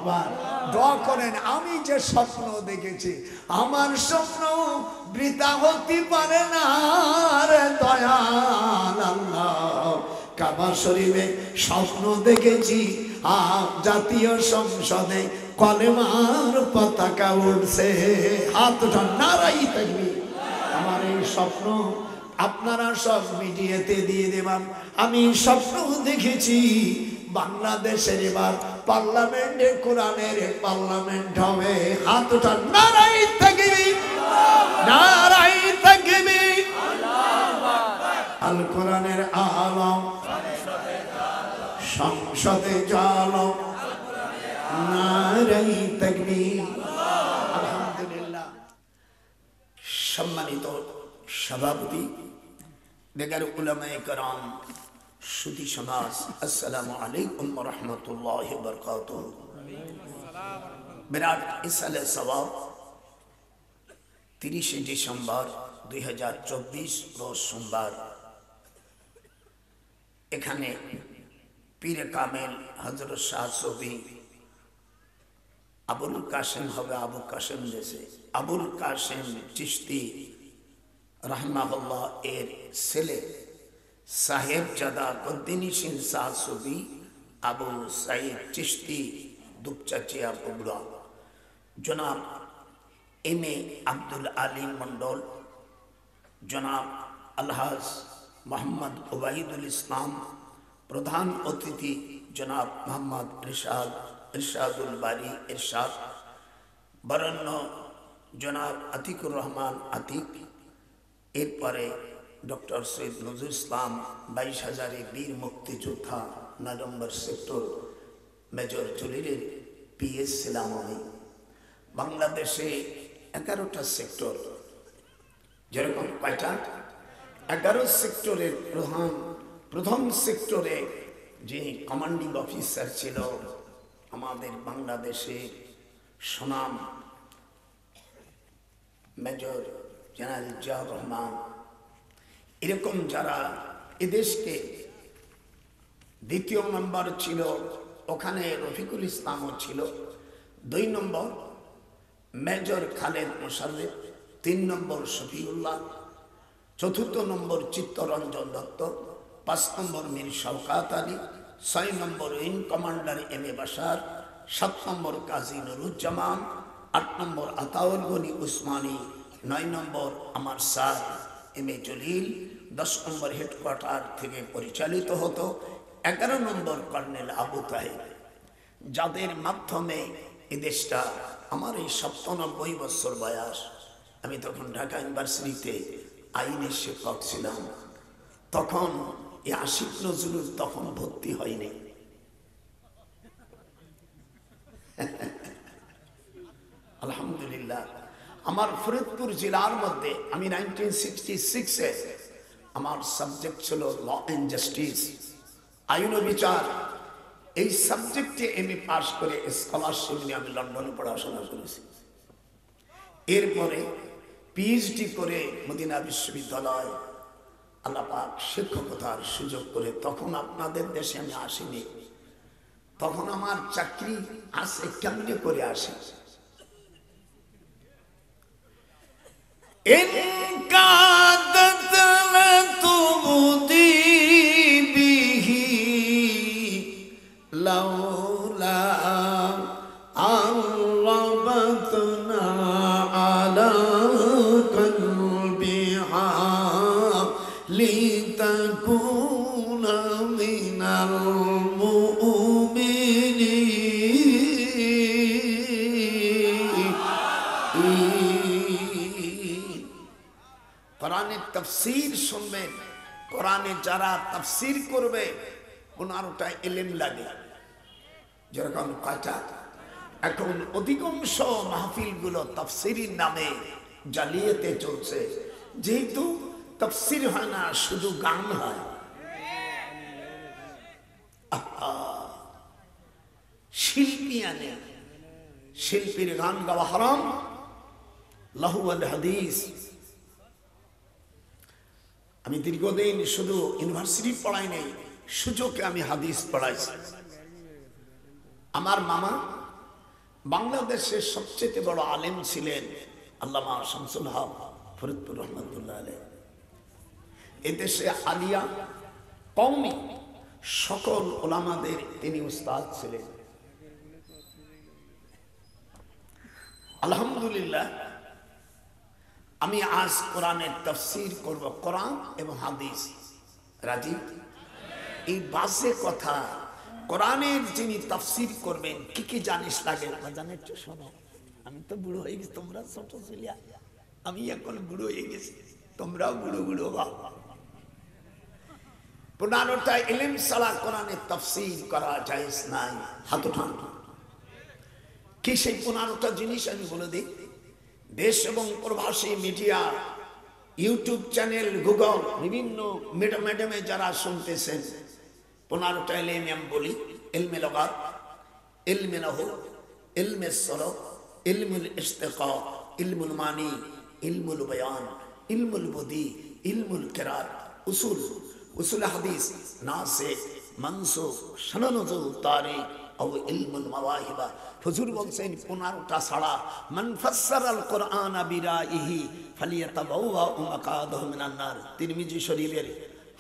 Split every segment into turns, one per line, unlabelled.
আকবার। দোয়া করেন আমি যে স্বপ্ন দেখেছি আমার স্বপ্ন বৃথা হতে পারে না রে দয়াল আল্লাহ। কাবা শরীফে স্বপ্ন দেখেছি জাতীয় সংসদে কলেমার পতাকা উঠছে। হাত উঠান, নারাই তাকবীর। আমার এই স্বপ্ন আপনারা সব মিডিয়াতে দিয়ে দেবেন। আমি স্বপ্ন দেখেছি বাংলাদেশের এবার পার্লামেন্টে কোরআনের পার্লামেন্ট হবে। হাত উঠান, নারাই তাকবীর, নারাই তাকবীর। আল কোরআনের আলম সংসদে জালম, নারাই তাকবীর। আলহামদুলিল্লাহ। সম্মানিত সভাপতি, বেগার উলামায়ে কেরাম, সুধী সমাজ, আসসালামু আলাইকুম ওয়া রাহমাতুল্লাহি ওয়া বারাকাতুহু। বিরাট ইসালে সওয়াব 30 ডিসেম্বর 2024 রোজ সোমবার এখানে পীরে কামেল হযরত শাহ সুফি আবুল কাসেম হবে, আবু কাসেম দেশে আবুল কাসেম চিশতি রাহমাহুল্লাহ এর ছেলে সাহেবজাদা গদ্দিনিশিন শাহ সুফি আবু সাইদ চিশতি দুপচাচিয়া বগুড়া, জনাব এম এ আব্দুল আলী মন্ডল, জনাব আলহাজ মোহাম্মদ ওবাইদুল ইসলাম, প্রধান অতিথি জনাব মোহাম্মদ ইরশাদুল বারী ইরশাদ, বরেণ্য জনাব আতিকুর রহমান আতিক, এরপরে ডক্টর সৈয়দ নজরুল ইসলাম 22,000 বীর মুক্তিযোদ্ধা 9 নম্বর সেক্টর মেজর জলিলের পিএস ছিলাম আমি। বাংলাদেশে 11টা সেক্টর, যেরকম কয়টা 11 সেক্টরের প্রথম সেক্টরে যে কমান্ডিং অফিসার ছিল আমাদের বাংলাদেশে সুনাম মেজর জেনারেল জিয়াউর রহমান, এরকম যারা এদেশকে, দ্বিতীয় নম্বর ছিল ওখানে রফিকুল ইসলামও ছিল, 2 নম্বর major Khaled Mosharraf, 3 number Shafiullah, 4র্থ number Chittaranjan Dutta, 5 number Mir Shaukat Ali, 6 number wing commander M A Bashar, 7 নম্বর কাজী নুরুজ্জামান, 8 নম্বর আতাউল গনি উসমানী, 9 নম্বর আমার sir M A Jalil, 10 number headquarter থেকে পরিচালিত হতো, 11 নম্বর কর্নেল আবু তাহের, যাদের মাধ্যমে এদেশটা, আমার এই 97 বছর বয়স, আমি তখন ঢাকা ইউনিভার্সিটিতে আইনের শিক্ষক ছিলাম, তখন এই আশিক নজরুল তখন ভর্তি হয়নি। আলহামদুলিল্লাহ। আমার ফরিদপুর জেলার মধ্যে আমি 1966-এ আমার সাবজেক্ট ছিল ল অ্যান্ড জাস্টিস, আইন ও বিচার। এই সাবজেক্টে এমএ পাশ করে স্কলারশিপ নিয়ে আমি লন্ডনে পড়াশোনা করেছি। এরপরে পিএইচডি করে মদিনা বিশ্ববিদ্যালয় আল্লাহ পাক শিক্ষকতার সুযোগ করে, তখন আপনাদের দেশে আমি আসিনি, তখন আমার চাকরি আছে, কেমনে করে আসি। কোরআনের তাফসীর শুনবেন, কোরআনে যারা তাফসীর করবে 15টা ইলম লাগে, যেরকম কয়টা, এখন অধিকাংশ মাহফিলগুলো তাফসীরের নামে জালিয়াতে চলছে, যেহেতু তাফসীর হয় না, শুধু গান হয়। শিল্পী আনে, শিল্পীর গান গাওয়া হারাম, লাহু আল হাদিস। আমি দীর্ঘদিন শুধু ইউনিভার্সিটি পড়াই নাই, সুযোগে আমি হাদিস পড়াইছি। আমার মামা বাংলাদেশের সবচেয়ে বড় আলেম ছিলেন আল্লামা শামসুল হক ফরিদপুর রহমতুল্লাহ আলাইহি। এদেশে আলিয়া কওমি সকল ওলামাদের তিনি উস্তাদ ছিলেন। আলহামদুলিল্লাহ, আমি আজ কোরআনের তাফসীর করব, কোরআন এবং হাদিস। রাজি? এই বাজে কথা, কোরআনের যিনি তাফসীর করবেন কি কি জানিস লাগে জানেন? শোনো, আমি তো বুড়ো হয়ে গেছি, তোমরা ছোট ছিলে, আমি এখন বুড়ো হয়ে গেছি, তোমরাও বুড়ো বুড়ো বাবা। 15টা ইলম ছাড়া কোরআনের তাফসীর করা জায়েজ নাই। হাত উঠান। কি সেই 15টা জিনিস আমি বলে দিই। দেশ এবং প্রবাসী মিডিয়া, ইউটিউব চ্যানেল, গুগল, বিভিন্ন মিডিয়ামে যারা শুনতেছেন, 15টা ইলম আমি বলি। ইলমে লগাত, ইলমে নাহু, ইলমে সরফ, ইলমুল ইশতিকাক, ইলমুল মানি, ইলমুল বয়ান, ইলমুল বদি, ইলমুল কিরাত, উসুল হাদিস, নাসিখ, মানসুখ, শানানুজুল তারিখ ও ইলমুল মাওয়াহিবা। হুজুর বলছেন 15টা ছাড়া মান ফাসসারাল কুরআনা বিরাইহি ফালিয়াতাবাওয়া মাকাদাহু মিনান নার। তিরমিজি শরীফের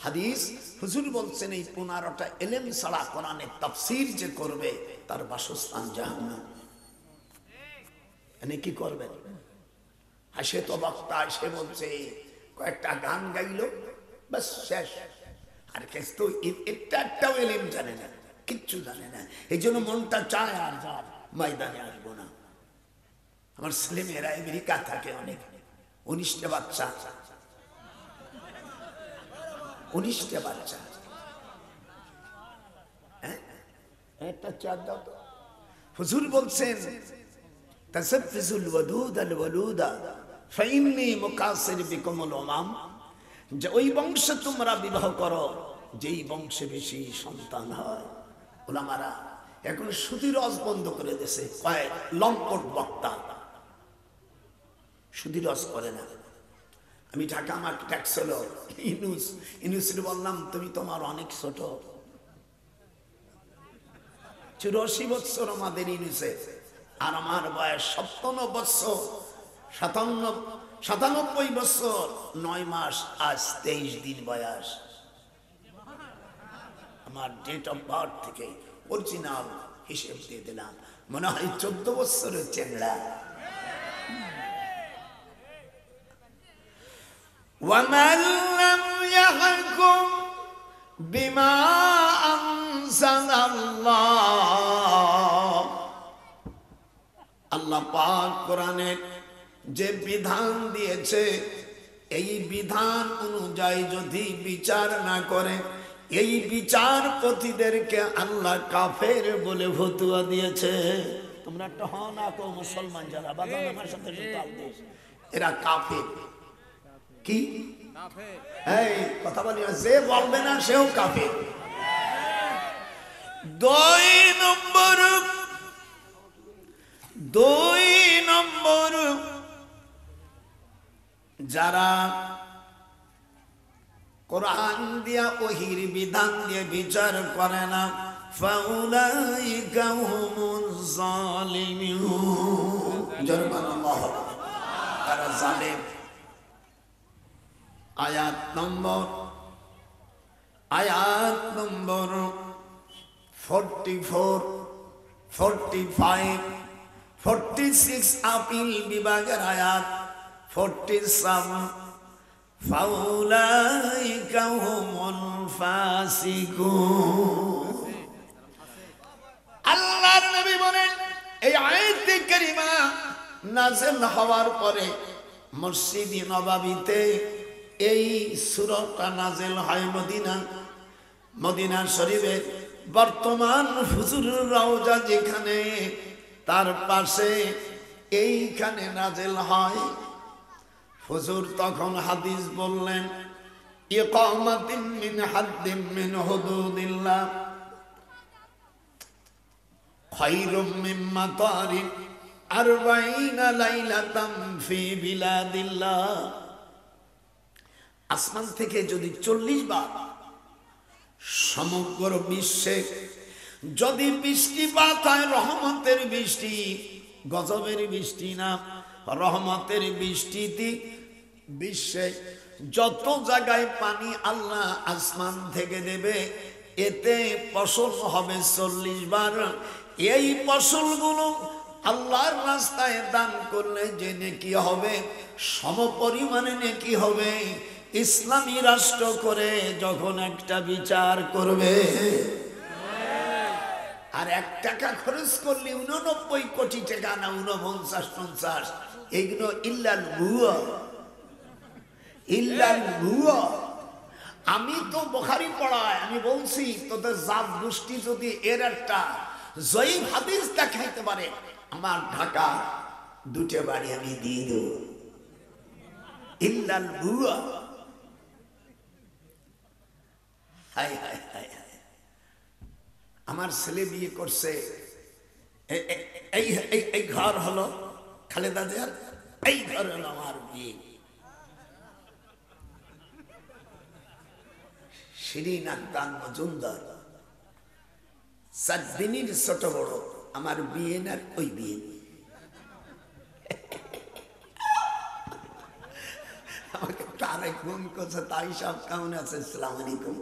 হাদিস। হুজুর বলছেন এই 15টা ইলম ছাড়া কোরআনের তাফসীর যে করবে তার বাসস্থান জাহান্নাম। এনে কি করবেন? হাসে তো বক্তা এসে বলছে, কয়েকটা গান গাইলো, বাস শেষ। আর তো একটাও ইলম জানে না, কিচ্ছু জানে না। এই জন্য মনটা চায় আর যার ময়দানে আসবো না। আমার ছেলেমেয়েরা আমেরিকা থাকে অনেক, 19টা বাচ্চা, 19টা বাচ্চা। একটা চার দাও তো। হুজুর বলছেন তাসাফফিজুল ওয়াদুদ আল ওয়ালুদা ফাইন্নী মুকাসির বিকুমুল উমাম, যে ওই বংশে তোমরা বিবাহ করো যেই বংশে বেশি সন্তান হয়। ওলামারা এখন সুদী রস বন্ধ করে দিয়েছে, কয়েক লম্পট বক্তা সুদী রস করে না। আমি ঢাকা আমার ট্যাক্স হলো ইনুসির বললাম, তুমি তোমার অনেক ছোট, 84 বছর আমাদের ইনুসে, আর আমার বয়স 57 বছর, 97 বছর 9 মাস, আজ 23 দিন বয়স। আমার ডেট অফ বার্থ থেকে অরিজিনাল হিসেব দিয়ে দিলাম, মনে হয় 14 বছরের চেংড়া। وَمَنْ لَمْ يَحْكُمْ بِمَا أَنزَلَ اللَّهُ, আল্লাহ পাক কোরআনের যে বিধান দিয়েছে এই বিধান অনুযায়ী যদি বিচার না করে, এই বিচারপতিদেরকে আল্লাহ কাফের বলে ফতোয়া দিয়েছে। তোমরা একটা হও না কো মুসলমান যারা বাজান আমার সাথে তাল দিও, এরা কাফের। কি কাফের? এই কথা বলি, যে বলবে না সেও কাফের। 2 নম্বর যারা কোরআন দিয়া ওহির বিধান দিয়ে বিচার করে না, ফাউলাইকা হুমুজ জালিমুন, জুরমানাল্লাহ, তারা জালেম। আয়াত নম্বর 44, 45, 46 আপিল বিভাগের আয়াত 47, ফাউলাইকা হুমুল ফাসিকুন। আল্লাহর নবী বলেন, এই আয়াতে কারিমা নাযিল হওয়ার পরে মসজিদে নববীতে এই সূরাটা নাযিল হয় মদিনা শরীফের বর্তমান হুজুরের রওজা যেখানে, তার পাশে এইখানে নাযিল হয়। হুজুর তখন হাদিস বললেন, ইকামাতিন মিন হাদ্দিন মিন হুদুদিল্লাহ খায়রুম মিন মাতারিন 40 লাইলাতাম ফি বিলাদিল্লাহ। আসমান থেকে যদি 40 বার সমগ্র বিশ্বে যদি বৃষ্টিপাত হয় রহমতের বৃষ্টি, গজবের বৃষ্টি না, রহমতের বৃষ্টিতে বিশ্বে যত জায়গায় পানি আল্লাহ আসমান থেকে দেবে, এতে ফসল হবে 40 বার। এই ফসলগুলো আল্লাহর রাস্তায় দান করলে যে নেকি হবে, সমপরিমাণে নেকি হবে। ইসলামী রাষ্ট্র করে যখন একটা বিচার করবে, আর 1 টাকা খরচ করলে 89 কোটি টাকা না 49-50, এইগুলো ইল্লাল ভুয়া, ইল্লাল ভুয়া। আমি তো বুখারী পড়ায় আমি বলছি, তোদের জাত গোষ্ঠী যদি এর একটা জয়ীফ হাদিস দেখাইতে পারে, আমার ঢাকা 2টা বাড়ি আমি দিয়ে দেব। ইল্লাল ভুয়া। হাই হাই হাই হাই, আমার ছেলে বিয়ে করছে, এই ঘর হলো খালেদা জিয়ার, এই ঘর হলো আমার বিয়ে। শিরিন আক্তার মজুমদার, 4 দিনের ছোট বড়, আমার বিয়ে না ওই বিয়ে। আমাকে তারে ফোন করছে, তাই সব কেমন আছে, আসসালামু আলাইকুম।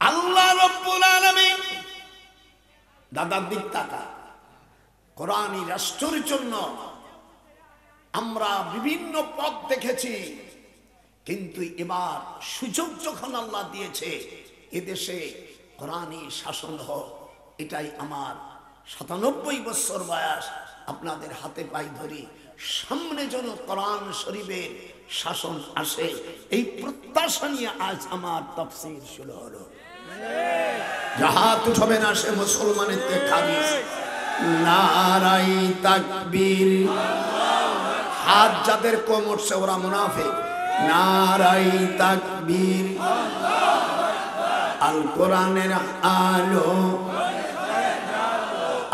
আল্লাহ রাব্বুল আলামিন দাদার দিক তাকা, কোরআনী রাষ্ট্রের জন্য আমরা বিভিন্ন পথ দেখেছি, কিন্তু এবার সুযোগ যখন আল্লাহ দিয়েছে এদেশে কোরআনী শাসন হোক, এটাই আমার 97 বছর বয়স, আপনাদের হাতে পাই ধরি, সামনে যেন কোরআন শরীফের শাসন আসে, এই প্রত্যাশা নিয়ে আজ আমার তাফসীর শুরু হলো। হাত উঠাবে না সে মুসলমানের খারিজ, নারাই তাকবীর। হাত যাদের কম উঠছে ওরা মুনাফিক। নারাই তাকবীর। আল কোরআনের আলো,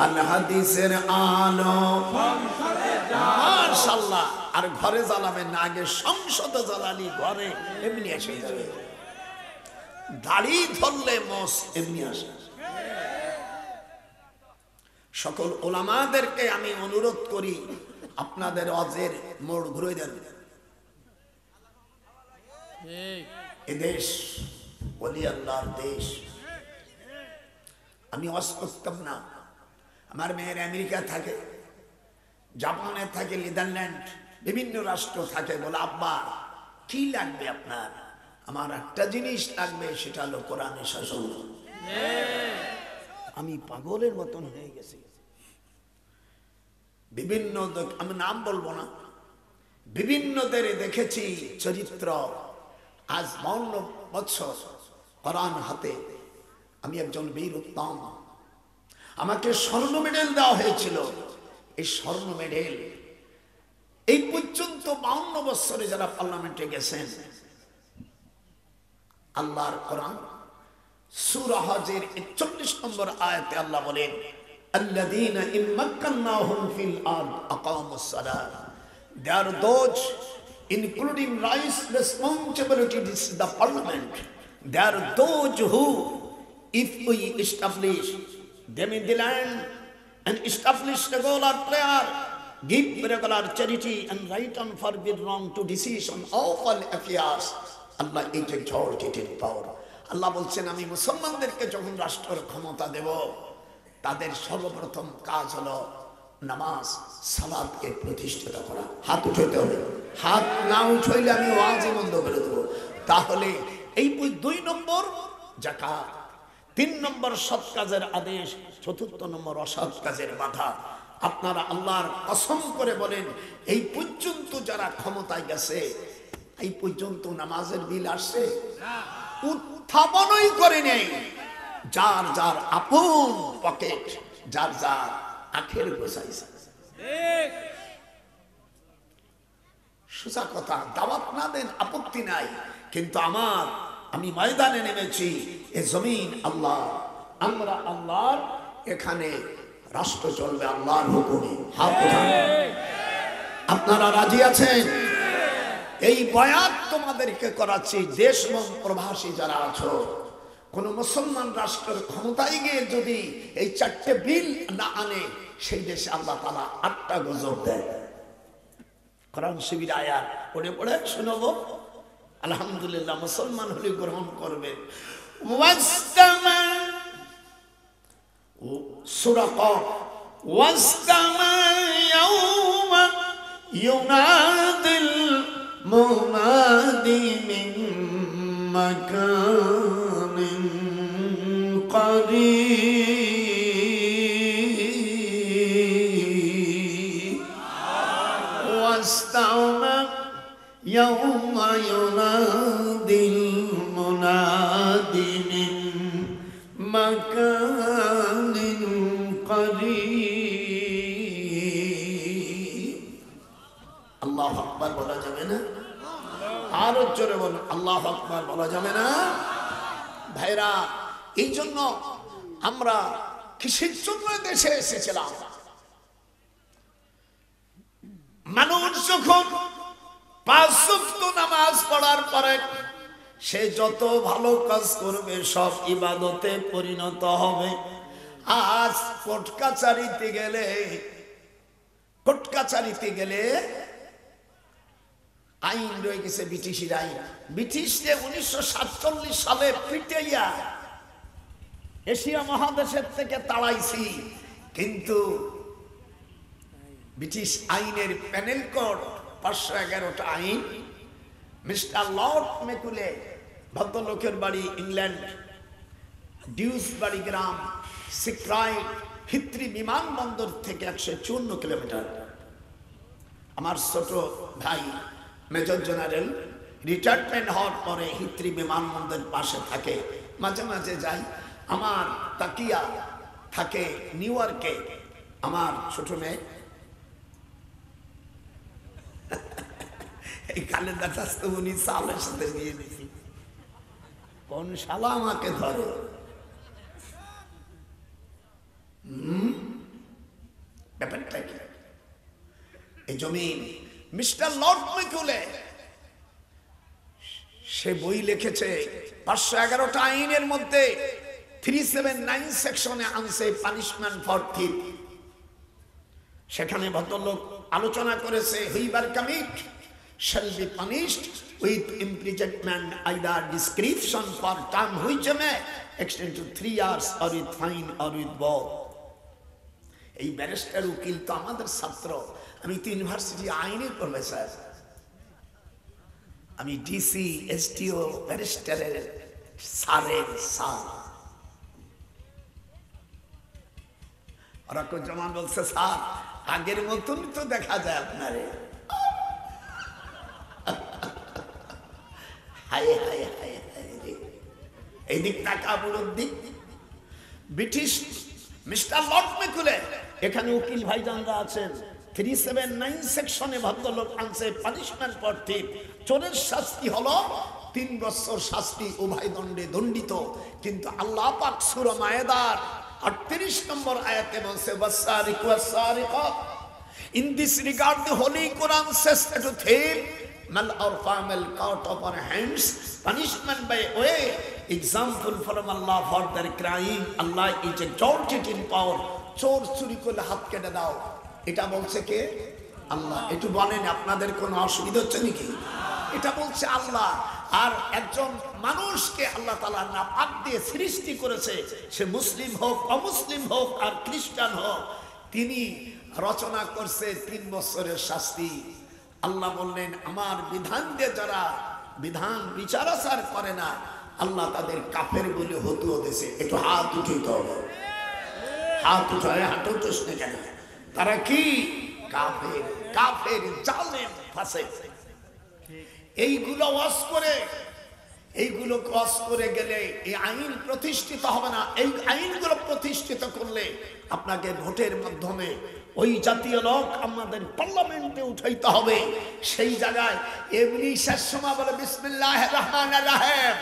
আল হাদিসের আলো, মাশাআল্লাহ। আর ঘরে জ্বালাবেন না, আগে সংসদে জ্বালালি, ঘরে এমনি এসে যাবে। দাড়ি ধরলে মস এমনি আসে। সকল ওলামাদেরকে আমি অনুরোধ করি, আপনাদের ওয়াজের মোড় ঘুরে দেন। এদেশ ওলি আল্লাহর দেশ। আমি ওয়াজ করতাম না, আমার মেয়ের আমেরিকা থাকে, জাপানে থাকে, নেদারল্যান্ড, বিভিন্ন রাষ্ট্র থাকে। বলে আব্বা কি লাগবে আপনার? আমার একটা জিনিস লাগবে, সেটা হলো কোরআনের শাসন। আমি পাগলের মতন হয়ে গেছি। বিভিন্ন, আমি নাম বলবো না, বিভিন্নদের দেখেছি চরিত্র। আজ 52 বছর কোরআন হাতে, আমি একজন বীর উত্তম। আমাকে স্বর্ণ মেডেল দেওয়া হয়েছিল। এই স্বর্ণ মেডেল এই পর্যন্ত 52 বছরে যারা পার্লামেন্টে গেছেন, আল্লাহর কোরআন সূরা হজের 41 নম্বর আয়াতে আল্লাহ বলেন, আল্লাযীনা ইম্মাক্কান্নাহুম ফিল আরদ আকামুস সালাত। They are those, including rights, responsibilities, the parliament. They are those who, if we establish them in the land and establish regular prayer, give regular charity and right and forbid wrong to decision of all affairs, Allah is exalted in power. আল্লাহ বলছেন, আমি মুসলমানদেরকে যখন রাষ্ট্রের ক্ষমতা দেব, তাদের সর্বপ্রথম কাজ হলো নামাজ, সালাতকে প্রতিষ্ঠিত করা। হাত উঠাইতে হবে, হাত না উঠাইলে আমি ওয়াজই বন্ধ করে দেবো। তাহলে এই 2 নম্বর যাকাত, 3 নম্বর সৎ কাজের আদেশ, 4 নম্বর অসৎ কাজের বাধা। আপনারা আল্লাহর কসম করে বলেন, এই পর্যন্ত যারা ক্ষমতায় গেছে, এই পর্যন্ত নামাজের বিল আসছে? উত্থাপনই করে নেই। যার যার আপন পকেট, যার যার আখের গোছাইছে। সোজা কথা, দাওয়াত না দেন আপত্তি নাই, কিন্তু আমি ময়দানে নেমেছি। এ জমিন আল্লাহ, আমরা আল্লাহর, এখানে রাষ্ট্র চলবে আল্লাহর হুকুমে। হাত উঠান। আপনারা রাজি আছেন? এই বয়াত তোমাদেরকে করাচ্ছি, দেশ এবং প্রবাসী যারা আছো, কোন মুসলমান রাষ্ট্রের ক্ষমতায় গিয়ে যদি এই 4টে বিল না আনে, সেই দেশে আল্লাহ তাআলা 8টা গজব দেয়। কোরআন শিবির আয়াত পড়ে পড়ে শোনাবো, আলহামদুলিল্লাহ মুসলমান হলে গ্রহণ করবে। ওয়াস্তামা সূরা কফ, ওয়াস্তামা ইয়াউমা ইউনাদিল মুনাদি মিন মাকানিন قريب واستمع يوم ينادي المنادي من مكان قريب الله أكبر বলা যাবে না? আরো জোরে বলুন আল্লাহু আকবার বলা যাবে না? ভাইরা, এই জন্য আমরা কিসের জন্য দেশে এসেছিলাম? মানুষ যখন 5 ওয়াক্ত নামাজ পড়ার পরে সে যত ভালো কাজ করবে সব ইবাদতে পরিণত হবে। আজ কোর্ট কাছারিতে গেলে আইন রয়ে গেছে ব্রিটিশের আইন। ব্রিটিশদের 1947 সালে পিটাইয়া এশিয়া মহাদেশের থেকে তাড়াইছি, কিন্তু ব্রিটিশ আইনের প্যানেল কোড 511টা আইন মিস্টার লর্ড মেকুলে, ভদ্রলোকের বাড়ি ইংল্যান্ড, ডিউসবারি গ্রাম, সিক্রাইট, হিথ্রি বিমানবন্দর থেকে 154 কিলোমিটার। আমার ছোট ভাই মেজর জেনারেল রিটায়ারমেন্ট হওয়ার পরে হিথ্রি বিমানবন্দরের পাশে থাকে, মাঝে মাঝে যাই। আমার তাকিয়া থাকে নিউ ইয়র্কে, আমার ছোট মেয়ে এই খালেদাটা উনি সালের সাথে বিয়ে দিয়েছি, কোন শালা আমাকে ধরে। ব্যাপারটা কি? এই জমিন মিস্টার লর্ড মেকুলে সে বই লিখেছে 511টা আইনের মধ্যে 379 সেকশনে আনছে পানিশমেন্ট ফর থিফ। সেখানে ভদ্রলোক আলোচনা করেছে whoever commit shall be punished with imprisonment, either description for term which may extend to 3 years or with fine or with both. এই ব্যারিস্টার উকিল তো আমাদের ছাত্র, আমি তো ইউনিভার্সিটি আইনের প্রফেসর, আমি ডিসি এসটিও ব্যারিস্টারের স্যারের স্যার। ওরা কোন জমান বলছে স্যার আগের মতন তো দেখা যায় আপনারে। হায় হায় হায় হায়, এই দিক টাকা বুড়োর দিক। ব্রিটিশ মিস্টার লর্ড মেকুলে, এখানে উকিল ভাইজানরা আছেন, 379 সেকশনে ভদ্রলোক আনছে পানিশমেন্ট ফর থিফ। চোরের শাস্তি হলো 3 বছর শাস্তি, উভয় দণ্ডে দণ্ডিত। কিন্তু আল্লাহ পাক সূরা মায়েদার 38 নম্বর আয়াতে বলছে ওয়াসারিকু ওয়াসারিকা। In this regard the Holy Quran says that to thief mal or famil cut off our hands, punishment by way, example from Allah for their crime. Allah is exalted in power. চোর চুরি করলে হাত কেটে দাও, এটা বলছে কে? আল্লাহ। একটু বলেন আপনাদের কোনো অসুবিধা হচ্ছে নাকি? এটা বলছে আল্লাহ। আর একজন মানুষকে আল্লাহ তাআলা নাপাক দিয়ে সৃষ্টি করেছে, সে মুসলিম হোক অমুসলিম হোক আর খ্রিস্টান হোক, তিনি রচনা করছে 3 বছরের শাস্তি। আল্লাহ বললেন আমার বিধান দিয়ে যারা বিধান বিচারাচার করে না, আল্লাহ তাদের কাফের বলে হতুও দিয়েছে। একটু হাত উঠিতে হবে, হাত উঠায়, হাত উঠোস না কেন? তারা কি? কাফের, কাফের, জালেম, ফাসিক। এইগুলো ওয়াজ করে গেলে এই আইন প্রতিষ্ঠিত হবে না। এই আইনগুলো প্রতিষ্ঠিত করলে আপনাকে ভোটের মাধ্যমে ওই জাতীয় লোক আমাদের পার্লামেন্টে উঠাইতে হবে। সেই জায়গায় এমনি শেষ সময় বলে বিসমিল্লাহির রহমানির রহিম,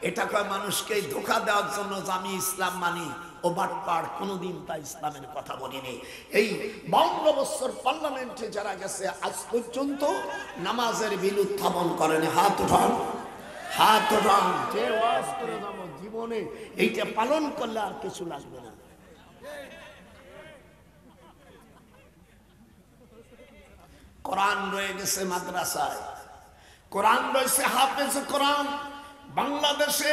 এটা কয় মানুষকে ধোঁকা দেওয়ার জন্য যে আমি ইসলাম মানি। ও বাটপাড়, কোনোদিন তা ইসলামের কথা বলিনি। এই 52 বছর পার্লামেন্টে যারা গেছে আজ পর্যন্ত নামাজের বিল উত্থাপন করেনি। হাত উঠান, হাত উঠান। যে ওয়াজ করে যাবো জীবনে এইটা পালন করলে আর কিছু লাগবে না। কোরআন রয়ে গেছে মাদ্রাসায়, কোরআন রয়েছে হাফেজ কোরআন। বাংলাদেশে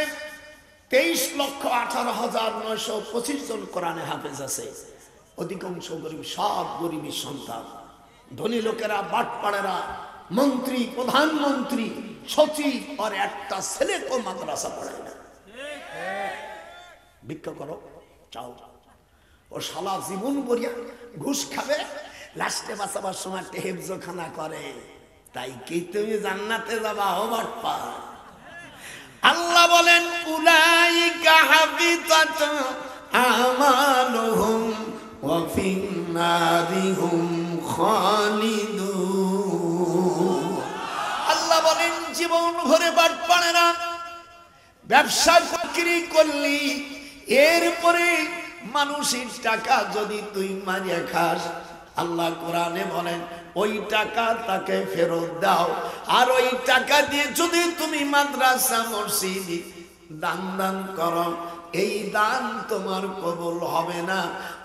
23,18,925 জন কোরআনে হাফেজ আছে। অধিকাংশ গরিব, সব গরিবের সন্তান। ধনী লোকেরা, বাটপাড়েরা, মন্ত্রী, প্রধানমন্ত্রী, সচিব, আর একটা ছেলেকে মাদ্রাসা পড়ায় না। ভিক্ষা করো, চাও। ও শালা জীবন বরিয়া ঘুষ খাবে, লাস্টে বাঁচাবার সময় হেফজখানা করে। তাই কি তুমি জান্নাতে যাবা? ও বাটপাড়। আল্লাহ বলেন উলাইকা হাবিতাত আমালুহুম ওয়া ফিন্নারিহুম খালিদুন। আল্লাহ বলেন জীবন ভরে বাটপাড়েরা ব্যবসা চাকরি করলি, এরপরে মানুষের টাকা যদি তুই মারিয়া খাস, আল্লাহ কোরআনে বলেন ওই টাকা তাকে ফেরত দাও। আর ওই টাকা দিয়ে যদি তুমি মাদ্রাসা মসজিদ দান করো, এই দান তোমার কবুল হবে না।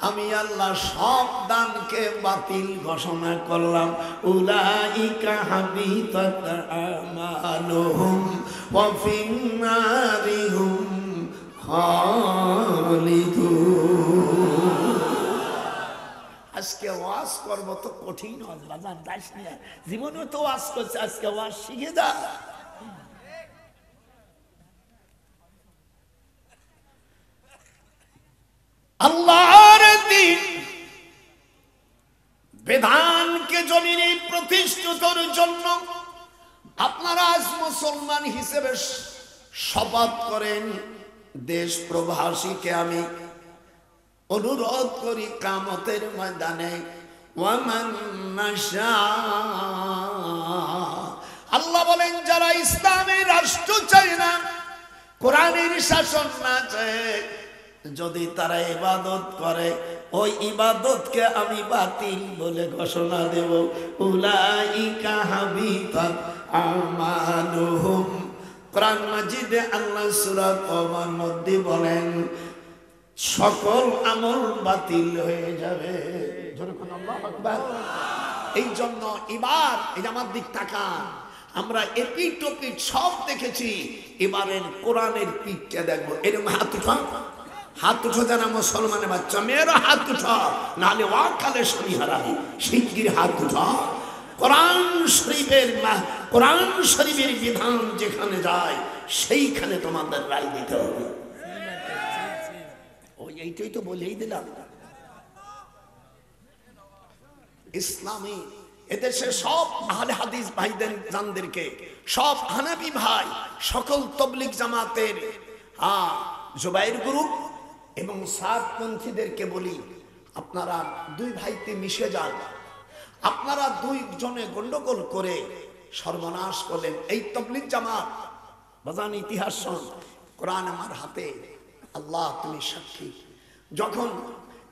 আমি আল্লাহ সব দানকে বাতিল ঘোষণা করলাম। উলাইকা হাবিতাত আমালুহুম ওয়া ফিন্নারিহুম খালিদুন। আজকে ওয়াজ করবো তো কঠিন ওয়াজ, বাজার দাস নিয়ে জীবনে তো ওয়াজ করছে, আজকে ওয়াজ শিখে যা। আল্লাহর দ্বীন বিধানকে জমিনে প্রতিষ্ঠিতর জন্য আপনারা আজ মুসলমান হিসেবে শপথ করেন। দেশ প্রবাসীকে আমি অনুরোধ করি, কিয়ামতের ময়দানে ওয়ামান নাশা, আল্লাহ বলেন যারা ইসলামের রাষ্ট্র চায় না, কোরআনের শাসন না চায়, যদি তারা ইবাদত করে, ওই ইবাদতকে আমি বাতিল বলে ঘোষণা দেব। উলাইকা হাবিতাত আমালুহুম। কোরআন মাজিদে আল্লাহ সূরা তওবার মধ্যে বলেন সকল আমল বাতিল হয়ে যাবে। যখন আল্লাহু আকবার। এই জন্য এবার এই আমার দিক তাকান, আমরা এপিট ওপিট সব দেখেছি, এবারের কোরআনের পিঠটা দেখবো। এরকম হাত উঠা, হাত উঠো যারা মুসলমানের বাচ্চা মেয়েরা হাত উঠা, নাহলে ওয়াকালে শনি হারাবি। শিগগির হাত উঠা। কোরআন শরীফের বিধান যেখানে যায় সেইখানে তোমাদের রায় দিতে হবে। ওই এইটাই তো বলেই দিলাম। ইসলামী এদেশে সব আহলে হাদিস ভাইদের জানদেরকে, সব হানাফি ভাই, সকল তবলিগ জামাতের জুবাইর গ্রুপ এবং সাতপন্থীদেরকে বলি, আপনারা দুই ভাইতে মিশে যান। আপনারা দুই জনে গন্ডগোল করে সর্বনাশ করলেন এই তবলিগ জামাত। বাজান ইতিহাস শোন, কোরআন আমার হাতে, আল্লাহ তুমি সাক্ষী। যখন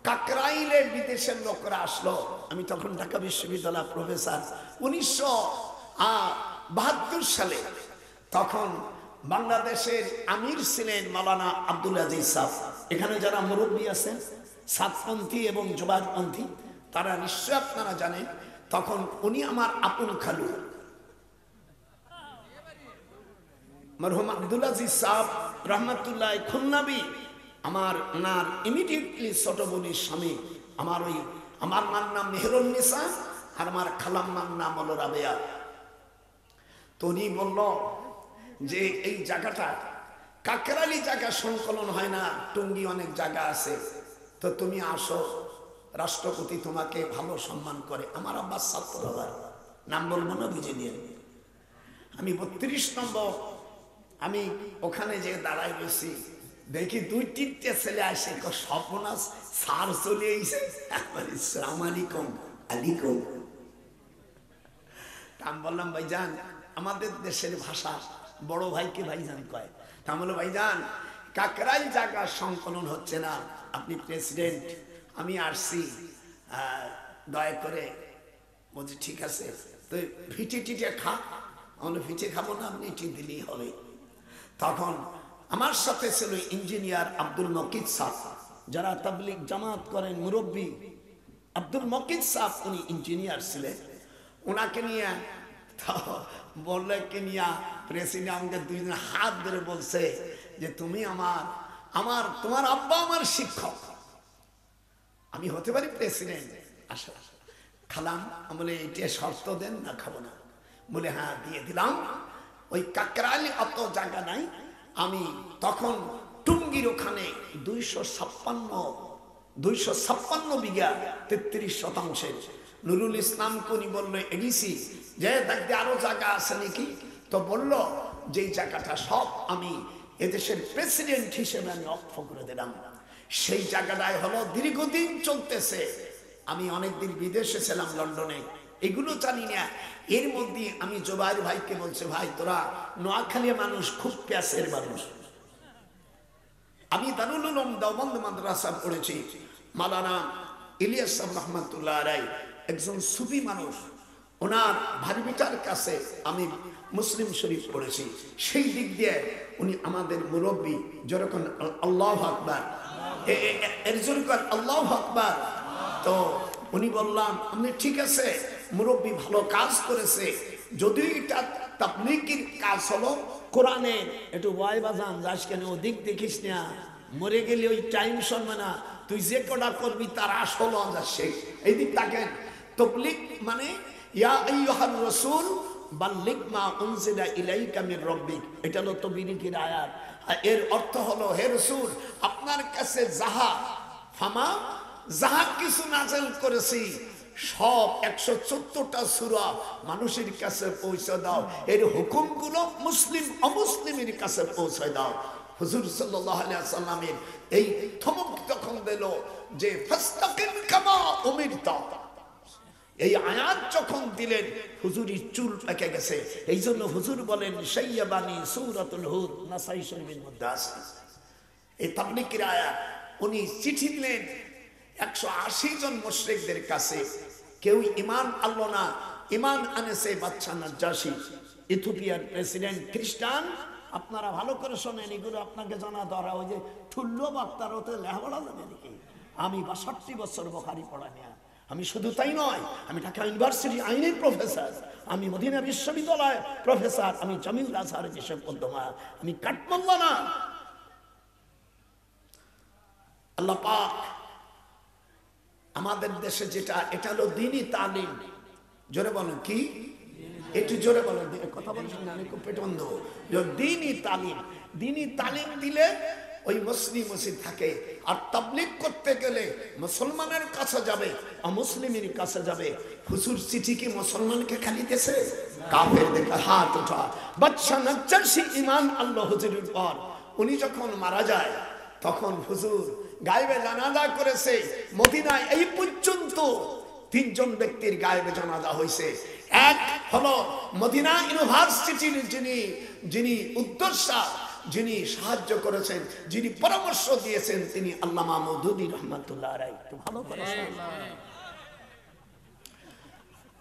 কাকরাইলে বিদেশের লোকরা আসলো, আমি তখন ঢাকা বিশ্ববিদ্যালয় প্রফেসর, 1972 সালে, তখন বাংলাদেশের আমির ছিলেন মাওলানা আব্দুল আজিজ সাহেব। এখানে যারা মুরব্বী আছেন সাতপন্থী এবং জুবাইরপন্থী, তারা নিশ্চয় আপনারা জানেন, তখন উনি আমার আপন খালু মরহুম আব্দুল আজিজ সাহেব রহমতুল্লাহ খুলনাবি, আমার ওনার ইমিডিয়েটলি ছোট বোনের স্বামী। আমার মার নাম মেহরুন নিসা আর আমার খালাম্মার নাম হলো রাবেয়া। তো উনি বলল যে এই জায়গাটা কাকরাইলি জায়গা সংকলন হয় না, টঙ্গী অনেক জায়গা আছে, তো তুমি আসো, রাষ্ট্রপতি তোমাকে ভালো সম্মান করে। আমার আব্বাস ছাত্র, বাবার নাম বলবো না, বুঝে নিয়ে। আমি 32 নম্বর আমি ওখানে যে দাঁড়াই বসি, দেখি 2-3টে ছেলে আসে, সর্বনাশ সার চলে এসে আসসালামু আলাইকুম আলাইকুম। আমি বললাম ভাইজান, আমাদের দেশের ভাষা বড় ভাইকে ভাইজান কয়। তা বললো ভাইজান কাকরাইল জায়গা সংকলন হচ্ছে না, আপনি প্রেসিডেন্ট, আমি আসছি, দয়া করে। বলছি ঠিক আছে, তো ভিটে টিটে খা। আমরা ভিটে খাবো না, আপনি ইটি দিলেই হবে। তখন আমার সাথে ছিল ইঞ্জিনিয়ার আব্দুল মকিদ সাহ, যারা তাবলিগ জামাত করেন মুরব্বী আব্দুল মকিদ সাহ, উনি ইঞ্জিনিয়ার ছিলেন। ওনাকে নিয়ে বললে কি নিয়ে প্রেসিডেন্ট আমাকে দুইজন হাত ধরে বলছে যে তুমি তোমার আব্বা আমার শিক্ষক, আমি হতে পারি প্রেসিডেন্ট। আসা খালাম, বলে এটা শর্ত দেন না, খাবো না। বলে হ্যাঁ দিয়ে দিলাম। ওই কাকরাইলে অত জায়গা নাই, আমি তখন টুঙ্গির ওখানে 256 বিঘা 33 শতাংশের নুরুল ইসলাম কোনি বললো এডিসি যে দেখতে আরো জায়গা আছে নাকি, তো বলল যে জায়গাটা সব আমি এদেশের প্রেসিডেন্ট হিসেবে আমি অক্ষ করে দিলাম। সেই জায়গাটায় হলো দীর্ঘদিন চলতেছে। আমি অনেকদিন বিদেশে ছিলাম, লন্ডনে, এগুলো জানি না। এর মধ্যে আমি জোবাইর ভাইকে বলছে, ভাই তোরা নোয়াখালী মানুষ, খুব প্যাসের মানুষ। আমি দারুল উলুম দেওবন্দ মাদ্রাসা পড়েছি। মাওলানা ইলিয়াস সাহেব রহমাতুল্লাহ আলাইহি একজন সুফি মানুষ, ওনার ভারিবিটার কাছে আমি মুসলিম শরীফ পড়েছি। সেই দিক দিয়ে উনি আমাদের মুরব্বী। যেরকম আল্লাহু আকবার, এর যেরকম আল্লাহু আকবার। তো উনি বললাম আপনি ঠিক আছে, মুরব্বী ভালো কাজ করেছে, যদিও এটা তাবলীগের কাজ হলো কোরআনের, একটু ওয়াই বাজান যাস কেন, ওদিক দেখিস না, মরে গেলে ওই টাইম শুনবে না, তুই যে কটা করবি তার আসল শেখ। এই দিক তাকেন। তাবলীগ মানে ইয়া আইয়ুহার রাসূল বাল্লিগ মা উনজিলা ইলাইকা মির রাব্বিক, এটা হলো তাবলীগের আয়াত। এর অর্থ হলো হে রাসূল, আপনার কাছে যাহা কিছু নাযিল করেছি সব 114টা সূরা মানুষের কাছে পৌঁছে দাও। এর হুকুমগুলো মুসলিম অমুসলিমের কাছে পৌঁছে দাও। হুজুর সাল্লাল্লাহু আলাইহি ওয়াসাল্লামের এই ধমক তখন দিল যে ফাস্তাকিম কামা উমিরতা, এই আয়াত যখন দিলেন হুজুরের চুল পেকে গেছে। এই জন্য হুজুর বলেন শাইয়াবানি সূরাতুল হুদ, নাসাই শরীফের মধ্যে আছে এই তাবলীগের আয়াত। উনি চিঠি দিলেন 180 জন মুশরিকদের কাছে, কেউ ঈমান আনলো না। ঈমান আনেছে বাদশা নাজ্জাশী, ইথিওপিয়ার প্রেসিডেন্ট, খ্রিস্টান। আপনারা ভালো করে শোনেন, এগুলো আপনাকে জানা দরকার। ওই যে ঠুল্ল বাক্তার ওতে লেখাপড়া জানে নাকি? আমি 62 বছর বুখারী পড়া নিয়া। আমি শুধু তাই নয়, আমি ঢাকা ইউনিভার্সিটি আইনের প্রফেসর, আমি মদিনা বিশ্ববিদ্যালয় প্রফেসর, আমি জামিউল আজহারের যেসব উদ্যমা, আমি কাঠমাল্লা না। আল্লাহ পাক আমাদের দেশে যেটা, এটা হলো দ্বীনি তালিম। জোরে বলেন কি? একটু জোরে বলেন, কথা বলছেন না, আমি খুব পেট বন্ধ। দ্বীনি তালিম, দ্বীনি তালিম দিলে ওই মুসলিম থাকে। আর তাবলীগ করতে গেলে মুসলমানের কাছে যাবে, অমুসলিমের কাছে যাবে। হুজুর চিঠি কি মুসলমানকে খালি দিয়েছে? কাফেরদের হাত ওঠা। বাদশা নাজ্জাশী ঈমান আনলো হুজুরের পর। উনি যখন মারা যায় তখন হুজুর গায়েবে জানাজা করেছে। মদিনায় এই পর্যন্ত 3 জন ব্যক্তির গায়েবে জানাজা হয়েছে। এক হলো মদিনা ইউনিভার্সিটির যিনি উদ্যোক্তা, যিনি সাহায্য করেছেন, যিনি পরামর্শ দিয়েছেন, তিনি আল্লামা মওদুদী রহমাতুল্লাহ আলাইহি। ভালো করে